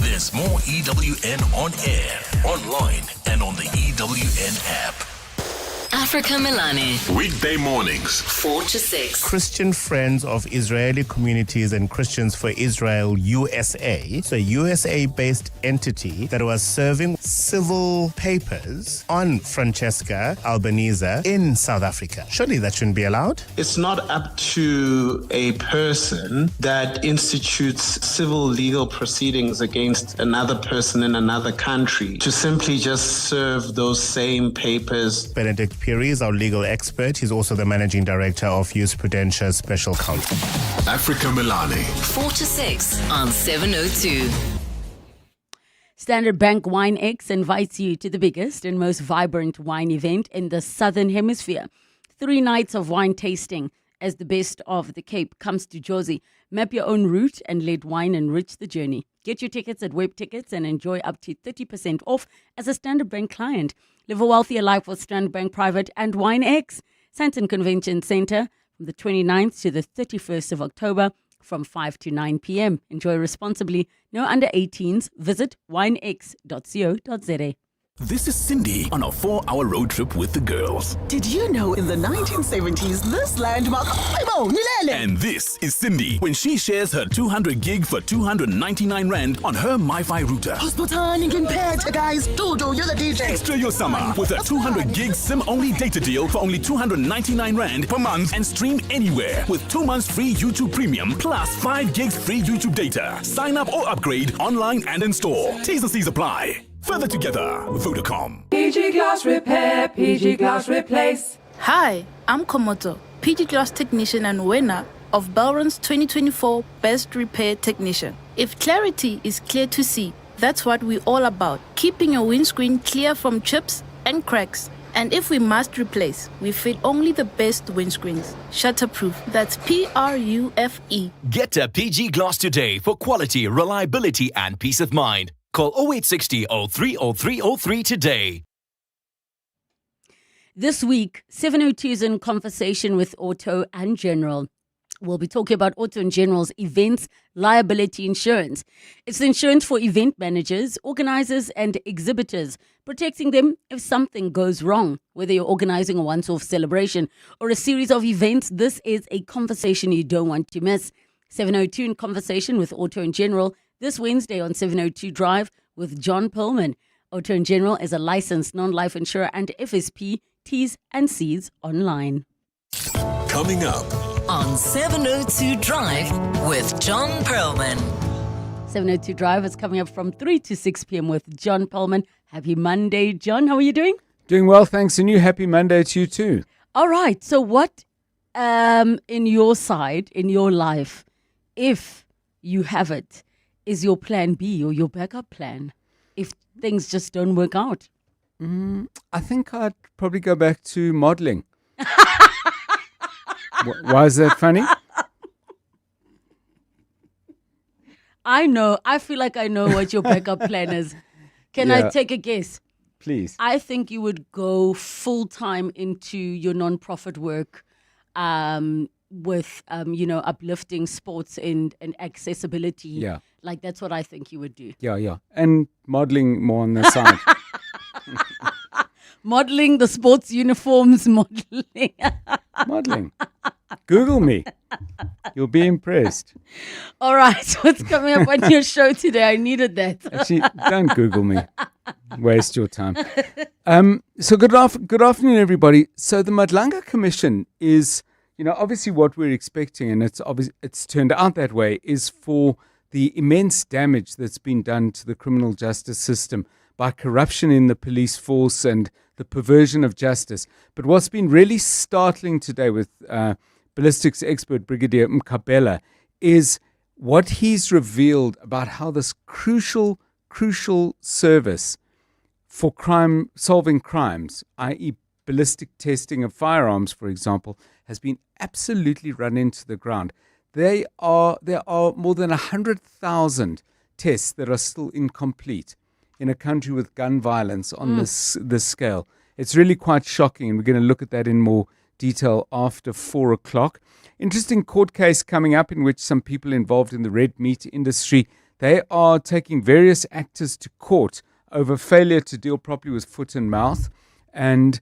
There's more EWN on air, online, and on the EWN app. Africa Milani. Weekday mornings, 4 to 6. Christian Friends of Israeli Communities and Christians for Israel USA. It's a USA-based entity that was serving civil papers on Francesca Albanese in South Africa. Surely that shouldn't be allowed? It's not up to a person that institutes civil legal proceedings against another person in another country to simply just serve those same papers. Benedict Piri is our legal expert. He's also the managing director of Jurisprudential Special Counsel. Africa Milani. 4 to 6 on 702. Standard Bank Wine X invites you to the biggest and most vibrant wine event in the Southern Hemisphere. 3 nights of wine tasting as the best of the Cape comes to Jozi. Map your own route and let wine enrich the journey. Get your tickets at Web Tickets and enjoy up to 30% off as a Standard Bank client. Live a wealthier life with Standard Bank Private and Wine X. Sandton Convention Centre from the 29th to the 31st of October from 5 to 9 p.m. Enjoy responsibly. No under 18s. Visit winex.co.za. This is Cindy on a 4-hour road trip with the girls. Did you know in the 1970s this landmark... And this is Cindy when she shares her 200 gig for 299 Rand on her MiFi router. Guys, Dodo, you're the DJ. Extra your summer with a 200 gig SIM-only data deal for only 299 Rand per month and stream anywhere with 2 months free YouTube Premium plus 5 gigs free YouTube data. Sign up or upgrade online and in-store. T's and C's apply. Further together with Vodacom. PG Glass Repair, PG Glass Replace. Hi, I'm Komoto, PG Glass Technician and winner of Belron's 2024 Best Repair Technician. If clarity is clear to see, that's what we're all about. Keeping your windscreen clear from chips and cracks. And if we must replace, we fit only the best windscreens. Shutterproof, that's PRUFE. Get to PG Glass today for quality, reliability and peace of mind. Call 0860 030303 today. This week, 702 is in conversation with Auto and General. We'll be talking about Auto and General's events liability insurance. It's the insurance for event managers, organizers, and exhibitors, protecting them if something goes wrong. Whether you're organizing a once-off celebration or a series of events, this is a conversation you don't want to miss. 702 in conversation with Auto and General this Wednesday on 702 Drive with John Perlman. Auto and General is a licensed non-life insurer and FSP. T's and C's online. Coming up on 702 Drive with John Perlman. 702 Drive is coming up from 3 to 6 p.m. with John Perlman. Happy Monday, John. How are you doing? Doing well, thanks. And you, happy Monday to you too. All right. So what in your side, in your life, if you have it, is your plan B or your backup plan if things just don't work out? I think I'd probably go back to modeling. Why is that funny? I know. I feel like I know what your backup plan is. Can I take a guess? Please. I think you would go full-time into your non-profit work with, uplifting sports and accessibility. Yeah. Like, that's what I think you would do. Yeah. And modeling more on the side. Modeling the sports uniforms, modeling. Modeling. Google me. You'll be impressed. All right. What's coming up on your show today? I needed that. Actually, don't Google me. Waste your time. So good afternoon, everybody. So the Madlanga Commission is, obviously what we're expecting, and it's turned out that way, is for the immense damage that's been done to the criminal justice system by corruption in the police force and the perversion of justice. But what's been really startling today with ballistics expert Brigadier Mkabela is what he's revealed about how this crucial service for solving crimes, i.e. ballistic testing of firearms, for example, has been absolutely run into the ground. There are more than 100,000 tests that are still incomplete in a country with gun violence on this scale. It's really quite shocking, and we're going to look at that in more detail after 4 o'clock. Interesting court case coming up in which some people involved in the red meat industry, they are taking various actors to court over failure to deal properly with foot and mouth. And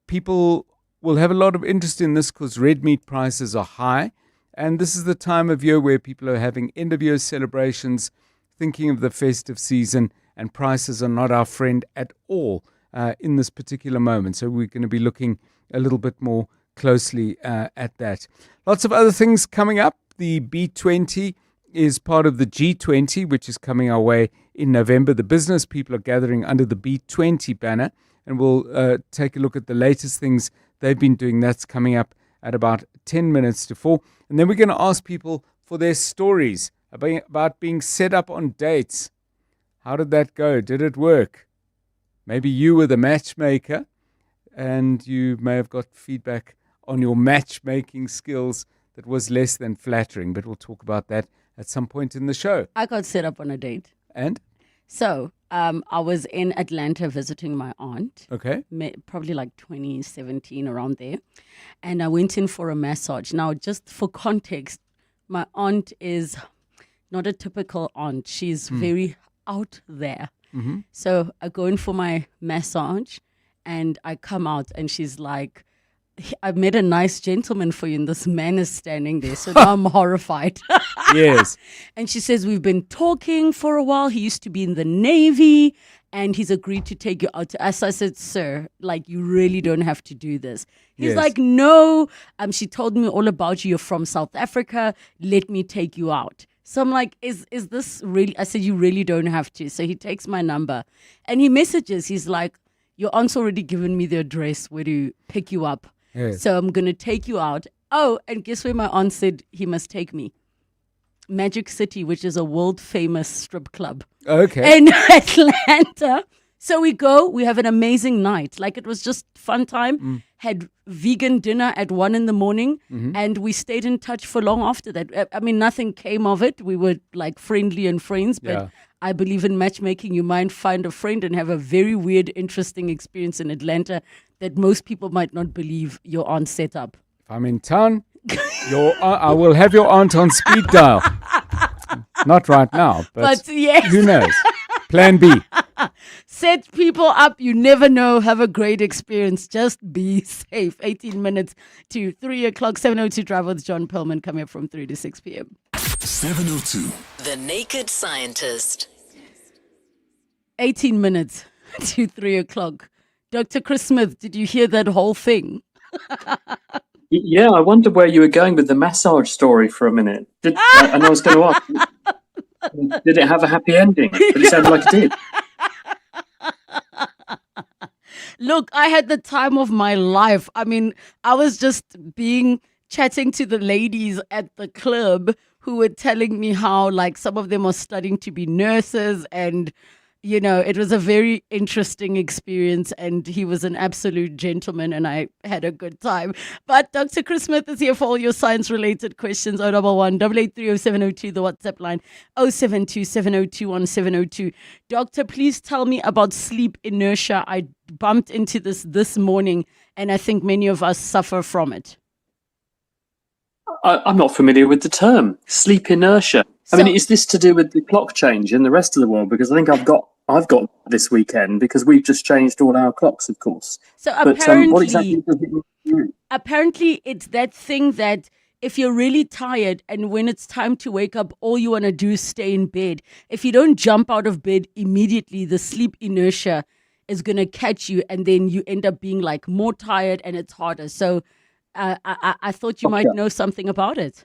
people will have a lot of interest in this because red meat prices are high. And this is the time of year where people are having end-of-year celebrations, thinking of the festive season, and prices are not our friend at all in this particular moment. So we're going to be looking a little bit more closely at that. Lots of other things coming up. The B20 is part of the G20, which is coming our way in November. The business people are gathering under the B20 banner, and we'll take a look at the latest things they've been doing. That's coming up at about 10 minutes to 4. And then we're going to ask people for their stories about being set up on dates. How did that go? Did it work? Maybe you were the matchmaker and you may have got feedback on your matchmaking skills that was less than flattering, but we'll talk about that at some point in the show. I got set up on a date. And? So, I was in Atlanta visiting my aunt. Okay. Probably like 2017, around there. And I went in for a massage. Now, just for context, my aunt is not a typical aunt. She's very out there. Mm-hmm. So I go in for my massage and I come out and she's like, I've met a nice gentleman for you and this man is standing there. So now I'm horrified. Yes. And she says, we've been talking for a while. He used to be in the Navy and he's agreed to take you out to us. I said, sir, like, you really don't have to do this. He's Yes. like, no. She told me all about you. You're from South Africa. Let me take you out. So I'm like, is this really? I said, you really don't have to. So he takes my number and he messages. He's like, your aunt's already given me the address where to pick you up. Yes. So I'm going to take you out. Oh, and guess where my aunt said he must take me? Magic City, which is a world famous strip club. Okay. In Atlanta. So we go, we have an amazing night. Like, it was just fun time. Had vegan dinner at 1 a.m. And we stayed in touch for long after that. I mean, nothing came of it. We were like friendly and friends, but Yeah. I believe in matchmaking. You might find a friend and have a very weird, interesting experience in Atlanta that most people might not believe your aunt set up. If I'm in town, I will have your aunt on speed dial. Not right now, but yes. who knows? Plan B. Set people up. You never know. Have a great experience. Just be safe. 18 minutes to 3 o'clock. 7:02 Drive with John Perlman coming up from 3 to 6 p.m. 7:02. The Naked Scientist. 18 minutes to 3 o'clock. Dr. Chris Smith, did you hear that whole thing? Yeah, I wondered where you were going with the massage story for a minute. And I was going to ask, did it have a happy ending? But it sounded like it did. Look, I had the time of my life. I mean, I was just chatting to the ladies at the club who were telling me how, like, some of them are studying to be nurses and, you know, it was a very interesting experience and he was an absolute gentleman and I had a good time. But Dr. Chris Smith is here for all your science-related questions. 011 883 0702, the WhatsApp line 072 7021 702. Doctor, please tell me about sleep inertia. I bumped into this morning and I think many of us suffer from it. I'm not familiar with the term sleep inertia. I mean, is this to do with the clock change in the rest of the world? Because I think I've got this weekend because we've just changed all our clocks, of course. So but, what exactly does it mean? Apparently, it's that thing that if you're really tired and when it's time to wake up, all you want to do is stay in bed. If you don't jump out of bed immediately, the sleep inertia is going to catch you and then you end up being like more tired and it's harder. So I thought you might know something about it.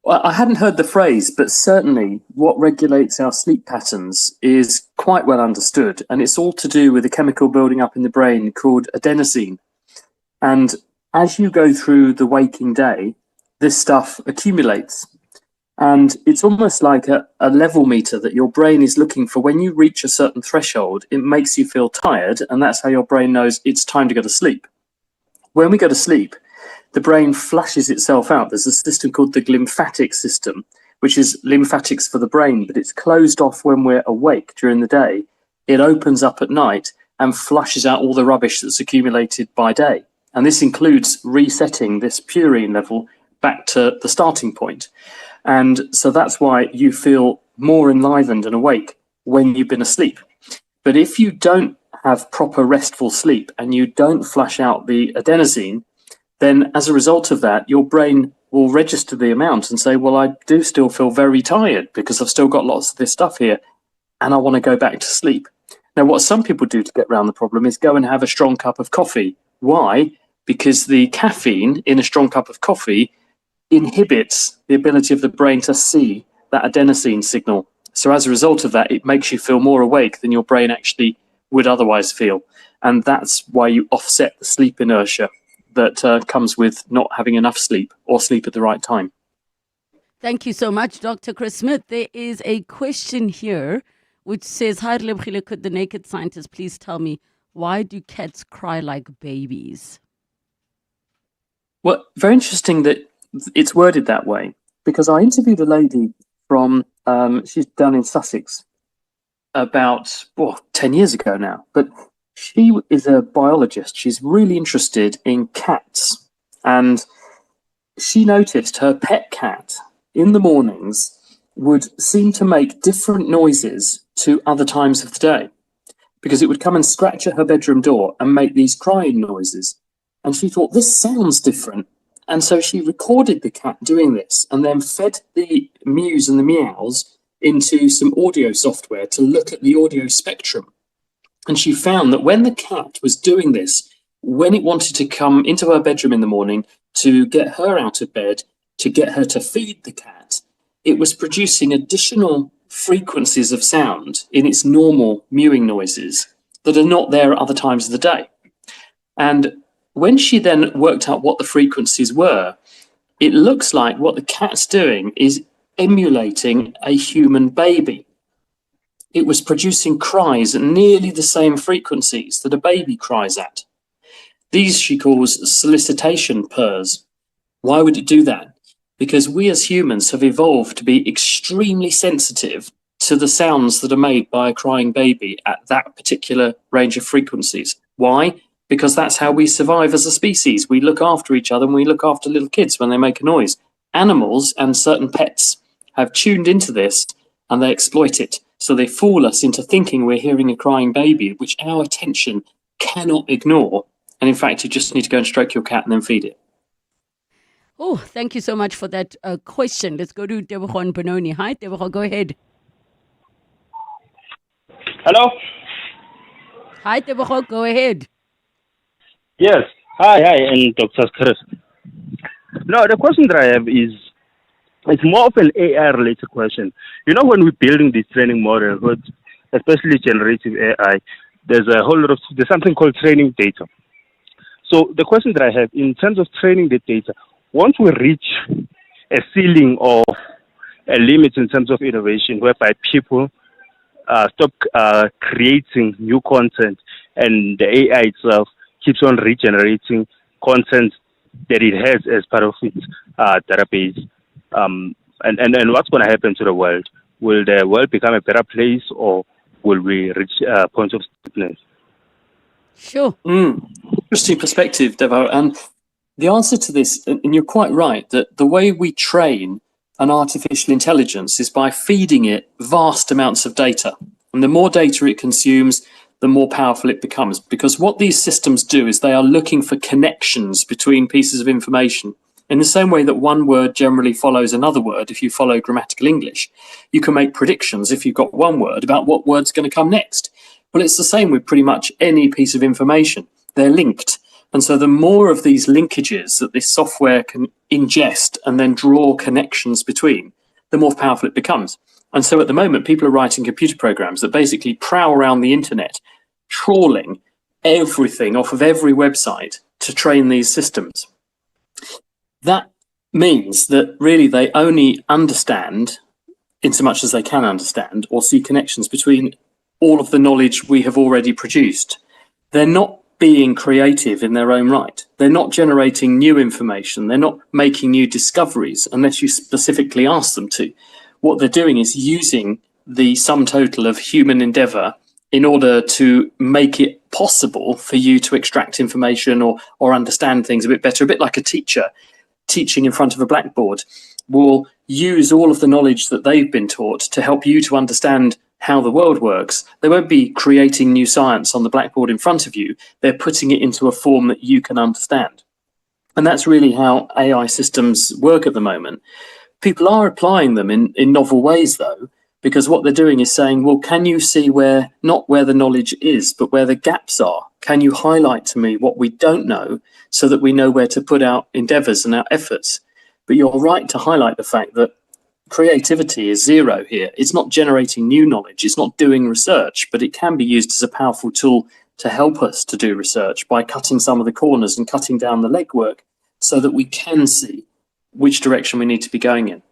Well, I hadn't heard the phrase, but certainly what regulates our sleep patterns is quite well understood. And it's all to do with a chemical building up in the brain called adenosine. And as you go through the waking day, this stuff accumulates. And it's almost like a level meter that your brain is looking for. When you reach a certain threshold, it makes you feel tired. And that's how your brain knows it's time to go to sleep. When we go to sleep, the brain flushes itself out. There's a system called the glymphatic system, which is lymphatics for the brain, but it's closed off when we're awake during the day. It opens up at night and flushes out all the rubbish that's accumulated by day. And this includes resetting this purine level back to the starting point. And so that's why you feel more enlivened and awake when you've been asleep. But if you don't have proper restful sleep and you don't flush out the adenosine, then as a result of that, your brain will register the amount and say, well, I do still feel very tired because I've still got lots of this stuff here and I want to go back to sleep. Now, what some people do to get around the problem is go and have a strong cup of coffee. Why? Because the caffeine in a strong cup of coffee inhibits the ability of the brain to see that adenosine signal. So as a result of that, it makes you feel more awake than your brain actually would otherwise feel. And that's why you offset the sleep inertia that comes with not having enough sleep or sleep at the right time. Thank you so much, Dr. Chris Smith. There is a question here which says, hi, Relebogile, could the naked scientist please tell me, why do cats cry like babies? Well, very interesting that it's worded that way, because I interviewed a lady from, she's down in Sussex, about 10 years ago now, but she is a biologist. She's really interested in cats, and she noticed her pet cat in the mornings would seem to make different noises to other times of the day, because it would come and scratch at her bedroom door and make these crying noises. And she thought, this sounds different. And so she recorded the cat doing this and then fed the mews and the meows into some audio software to look at the audio spectrum. And she found that when the cat was doing this, when it wanted to come into her bedroom in the morning to get her out of bed, to get her to feed the cat, it was producing additional frequencies of sound in its normal mewing noises that are not there at other times of the day. And when she then worked out what the frequencies were, it looks like what the cat's doing is emulating a human baby. It was producing cries at nearly the same frequencies that a baby cries at. These she calls solicitation purrs. Why would it do that? Because we as humans have evolved to be extremely sensitive to the sounds that are made by a crying baby at that particular range of frequencies. Why? Because that's how we survive as a species. We look after each other and we look after little kids when they make a noise. Animals and certain pets have tuned into this and they exploit it. So they fool us into thinking we're hearing a crying baby, which our attention cannot ignore. And in fact, you just need to go and stroke your cat and then feed it. Oh, thank you so much for that question. Let's go to Tebogo and Benoni. Hi, Tebogo, go ahead. Hello? Hi, Tebogo, go ahead. Yes. Hi, and Dr. Chris. No, the question that I have is, it's more of an AI-related question. You know, when we're building this training model, especially generative AI, there's something called training data. So the question that I have, in terms of training the data, once we reach a ceiling or a limit in terms of innovation, whereby people stop creating new content and the AI itself keeps on regenerating content that it has as part of its database. And what's going to happen to the world? Will the world become a better place, or will we reach a point of stiffness? Sure. Interesting perspective, Devo. And the answer to this, and you're quite right, that the way we train an artificial intelligence is by feeding it vast amounts of data. And the more data it consumes, the more powerful it becomes. Because what these systems do is they are looking for connections between pieces of information. In the same way that one word generally follows another word, if you follow grammatical English, you can make predictions if you've got one word about what word's going to come next. Well, it's the same with pretty much any piece of information. They're linked. And so the more of these linkages that this software can ingest and then draw connections between, the more powerful it becomes. And so at the moment, people are writing computer programs that basically prowl around the internet, trawling everything off of every website to train these systems. That means that really they only understand, in so much as they can understand, or see connections between all of the knowledge we have already produced. They're not being creative in their own right. They're not generating new information. They're not making new discoveries unless you specifically ask them to. What they're doing is using the sum total of human endeavor in order to make it possible for you to extract information or understand things a bit better, a bit like a teacher teaching in front of a blackboard will use all of the knowledge that they've been taught to help you to understand how the world works, they won't be creating new science on the blackboard in front of you. They're putting it into a form that you can understand. And that's really how AI systems work at the moment. People are applying them in novel ways, though, because what they're doing is saying, well, can you see not where the knowledge is, but where the gaps are? Can you highlight to me what we don't know so that we know where to put our endeavours and our efforts? But you're right to highlight the fact that creativity is zero here. It's not generating new knowledge. It's not doing research, but it can be used as a powerful tool to help us to do research by cutting some of the corners and cutting down the legwork so that we can see which direction we need to be going in.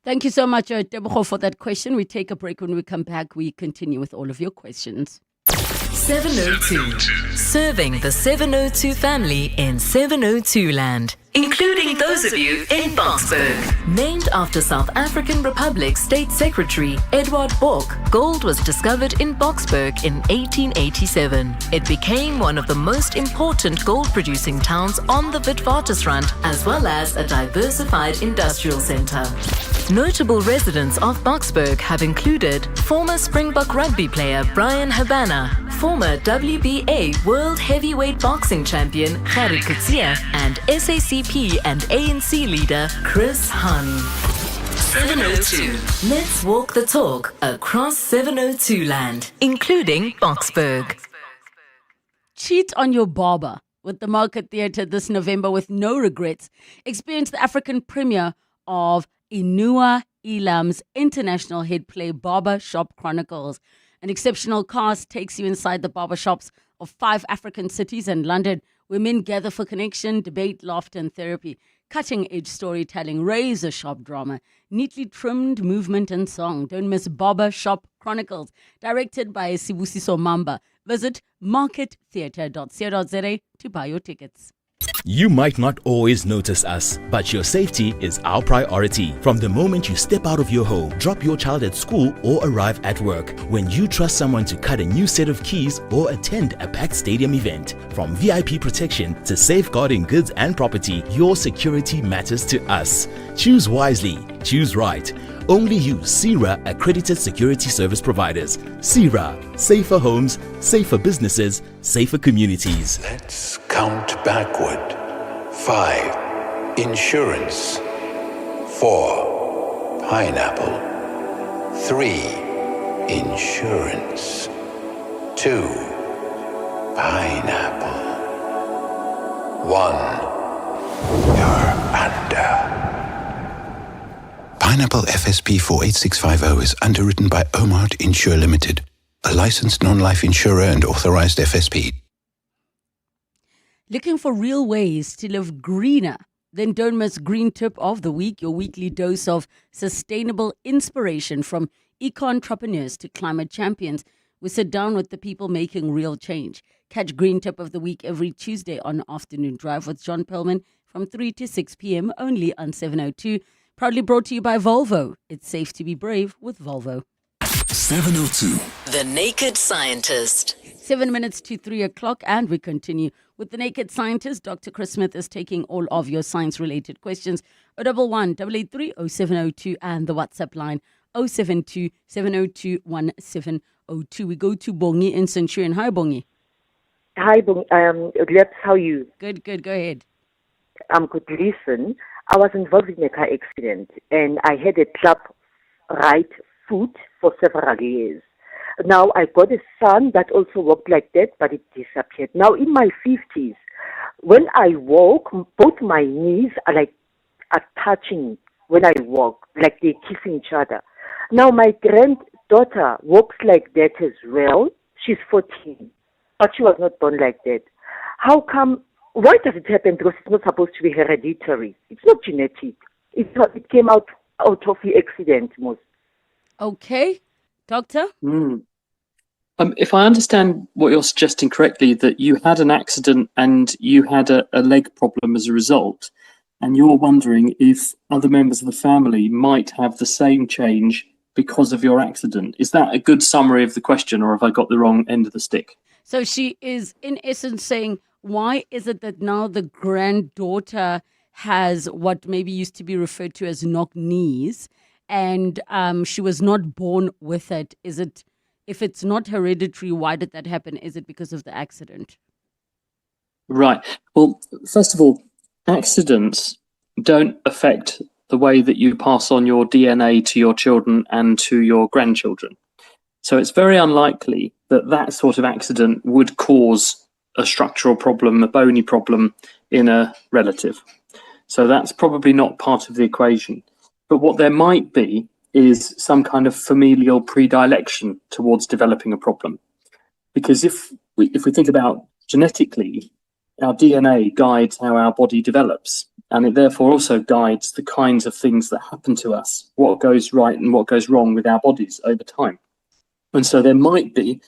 Thank you so much, Tebogo, for that question. We take a break. When we come back, we continue with all of your questions. 702. Serving the 702 family in 702 land, including those of you in Boksburg. Named after South African Republic State Secretary Edward Bork, gold was discovered in Boksburg in 1887. It became one of the most important gold-producing towns on the Witwatersrand, as well as a diversified industrial center. Notable residents of Boksburg have included former Springbok rugby player Brian Habana, former WBA World Heavyweight Boxing Champion Gerrit Coetzee, and SACP and ANC leader Chris Hani. 702. Let's walk the talk across 702 land, including Boksburg. Cheat on your barber with the Market Theatre this November with no regrets. Experience the African premiere of Inua Elam's international hit play Barber Shop Chronicles. An exceptional cast takes you inside the barbershops of 5 African cities and London, where men gather for connection, debate, laughter and therapy. Cutting-edge storytelling, razor-sharp drama, neatly trimmed movement and song. Don't miss Barber Shop Chronicles, directed by Sibusiso Mamba. Visit markettheatre.co.za to buy your tickets. You might not always notice us, but your safety is our priority. From the moment you step out of your home, drop your child at school or arrive at work, when you trust someone to cut a new set of keys or attend a packed stadium event. From VIP protection to safeguarding goods and property, your security matters to us. Choose wisely. Choose right. Only use CIRA accredited security service providers. CIRA, safer homes, safer businesses, safer communities. Let's count backward. 5. Insurance. 4. Pineapple. 3. Insurance. 2. Pineapple. 1. You're under. Pineapple FSP 48650 is underwritten by Omart Insure Limited, a licensed non-life insurer and authorized FSP. Looking for real ways to live greener? Then don't miss Green Tip of the Week, your weekly dose of sustainable inspiration from eco-entrepreneurs to climate champions. We sit down with the people making real change. Catch Green Tip of the Week every Tuesday on Afternoon Drive with John Perlman from 3 to 6 p.m. only on 702. Proudly brought to you by Volvo. It's safe to be brave with Volvo. 702. The Naked Scientist. 7 minutes to 3 o'clock, and we continue with The Naked Scientist. Dr. Chris Smith is taking all of your science-related questions. 011-883-0702 and the WhatsApp line 072-702-1702. We go to Bongi in Centurion. Hi, Bongi. Hi, Glebs, how are you? Good. Go ahead. I'm good. Listen, I was involved in a car accident and I had a club right foot for several years. Now I got a son that also walked like that, but it disappeared. Now in my 50s, when I walk, both my knees are touching when I walk, like they're kissing each other. Now my granddaughter walks like that as well. She's 14, but she was not born like that. How come? Why does it happen? Because it's not supposed to be hereditary. It's not genetic. It came out of the accident most. Okay. Doctor? If I understand what you're suggesting correctly, that you had an accident and you had a leg problem as a result, and you're wondering if other members of the family might have the same change because of your accident. Is that a good summary of the question, or have I got the wrong end of the stick? So she is, in essence, saying, why is it that now the granddaughter has what maybe used to be referred to as knock knees, and she was not born with it. If it's not hereditary, why did that happen? Is it because of the accident? Right. Well, first of all, accidents don't affect the way that you pass on your DNA to your children and to your grandchildren. So it's very unlikely that that sort of accident would cause a structural problem, a bony problem in a relative. So that's probably not part of the equation. But what there might be is some kind of familial predilection towards developing a problem. Because if we think about genetically, our DNA guides how our body develops, and it therefore also guides the kinds of things that happen to us, what goes right and what goes wrong with our bodies over time. And so there might be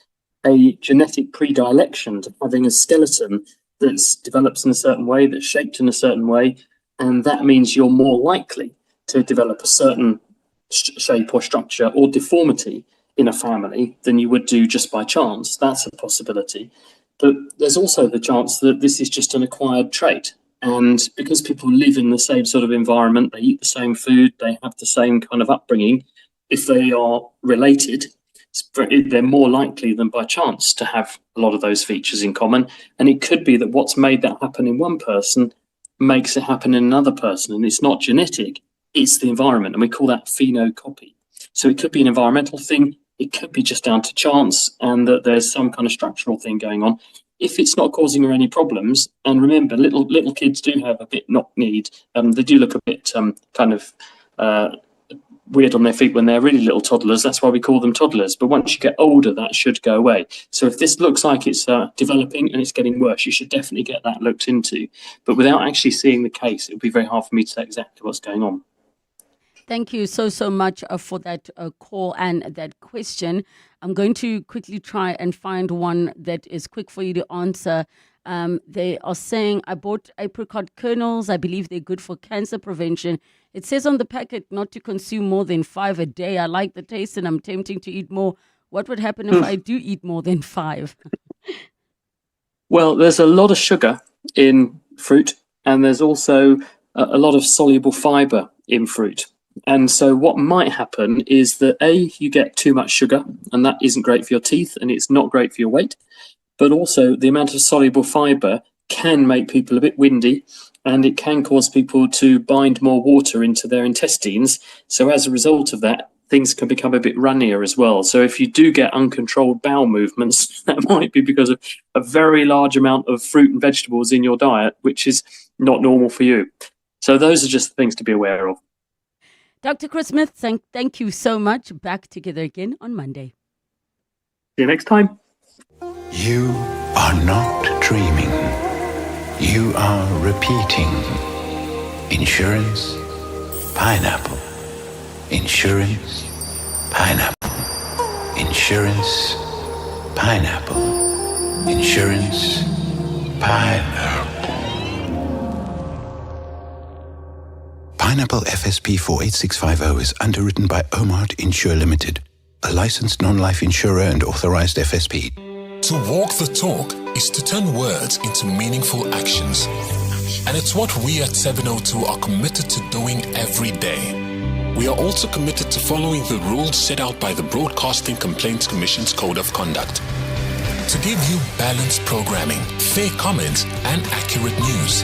a genetic predilection to having a skeleton that develops in a certain way, that's shaped in a certain way, and that means you're more likely to develop a certain shape or structure or deformity in a family than you would do just by chance. That's a possibility. But there's also the chance that this is just an acquired trait. And because people live in the same sort of environment, they eat the same food, they have the same kind of upbringing, if they are related, they're more likely than by chance to have a lot of those features in common. And it could be that what's made that happen in one person makes it happen in another person. And it's not genetic, it's the environment. And we call that phenocopy. So it could be an environmental thing. It could be just down to chance and that there's some kind of structural thing going on. If it's not causing her any problems, and remember, little kids do have a bit knock-kneed. They do look a bit weird on their feet when they're really little toddlers. That's why we call them toddlers. But once you get older, that should go away. So if this looks like it's developing and it's getting worse, you should definitely get that looked into. But without actually seeing the case, it would be very hard for me to say exactly what's going on. Thank you so much for that call and that question. I'm going to quickly try and find one that is quick for you to answer. They are saying, I bought apricot kernels. I believe they're good for cancer prevention. It says on the packet not to consume more than 5 a day. I like the taste and I'm tempting to eat more. What would happen if I do eat more than 5? Well, there's a lot of sugar in fruit, and there's also a lot of soluble fiber in fruit. And so what might happen is that you get too much sugar, and that isn't great for your teeth and it's not great for your weight. But also the amount of soluble fiber can make people a bit windy, and it can cause people to bind more water into their intestines. So as a result of that, things can become a bit runnier as well. So if you do get uncontrolled bowel movements, that might be because of a very large amount of fruit and vegetables in your diet, which is not normal for you. So those are just things to be aware of. Dr. Chris Smith, thank you so much. Back together again on Monday. See you next time. You are not dreaming. You are repeating. Insurance, pineapple. Insurance, pineapple. Insurance, pineapple. Insurance, pineapple. Pineapple FSP 48650 is underwritten by Omart Insure Limited, a licensed non-life insurer and authorized FSP. To walk the talk is to turn words into meaningful actions. And it's what we at 702 are committed to doing every day. We are also committed to following the rules set out by the Broadcasting Complaints Commission's Code of Conduct. To give you balanced programming, fair comments, and accurate news.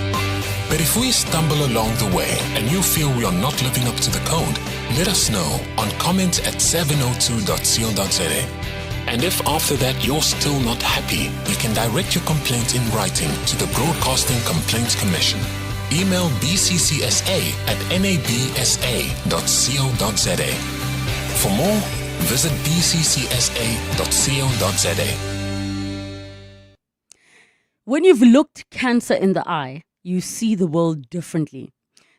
But if we stumble along the way and you feel we are not living up to the code, let us know on comment@702.co.za. And if after that you're still not happy, you can direct your complaint in writing to the Broadcasting Complaints Commission. Email bccsa@nabsa.co.za. For more, visit bccsa.co.za. When you've looked cancer in the eye, you see the world differently.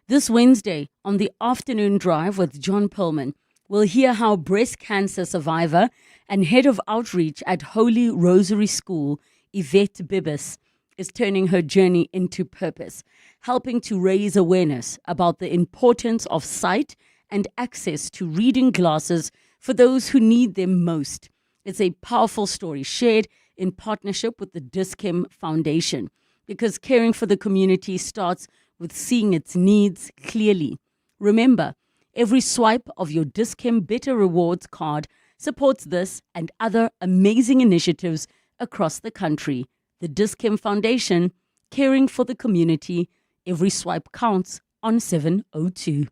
This Wednesday, on the afternoon drive with John Perlman, we'll hear how breast cancer survivor and head of outreach at Holy Rosary School, Yvette Bibbis, is turning her journey into purpose, helping to raise awareness about the importance of sight and access to reading glasses for those who need them most. It's a powerful story shared in partnership with the Dis-Chem Foundation, because caring for the community starts with seeing its needs clearly. Remember, Every swipe of your Dis-Chem Better Rewards card supports this and other amazing initiatives across the country. The Dis-Chem Foundation, caring for the community. Every swipe counts on 702.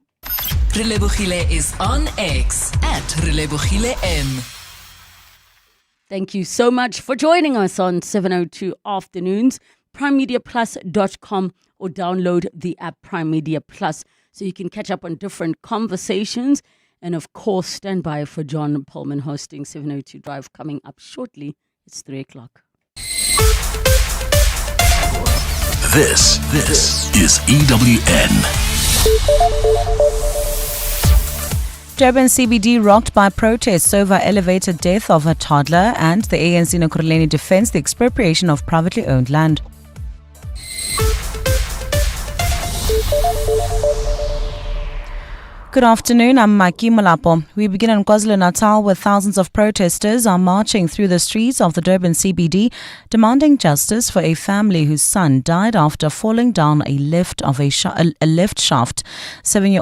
Relebogile is on X at Relebogile M. Thank you so much for joining us on 702 Afternoons. PrimeMediaPlus.com or download the app Prime Media Plus so you can catch up on different conversations. And of course, stand by for John Pullman hosting 702 Drive coming up shortly. It's 3 o'clock. This is EWN. Durban CBD rocked by protests over elevated death of a toddler, and the ANC Nkuruleni defends the expropriation of privately owned land. Good afternoon, I'm Maki Malapo. We begin in KwaZulu-Natal where thousands of protesters are marching through the streets of the Durban CBD demanding justice for a family whose son died after falling down a lift shaft. 7-year-old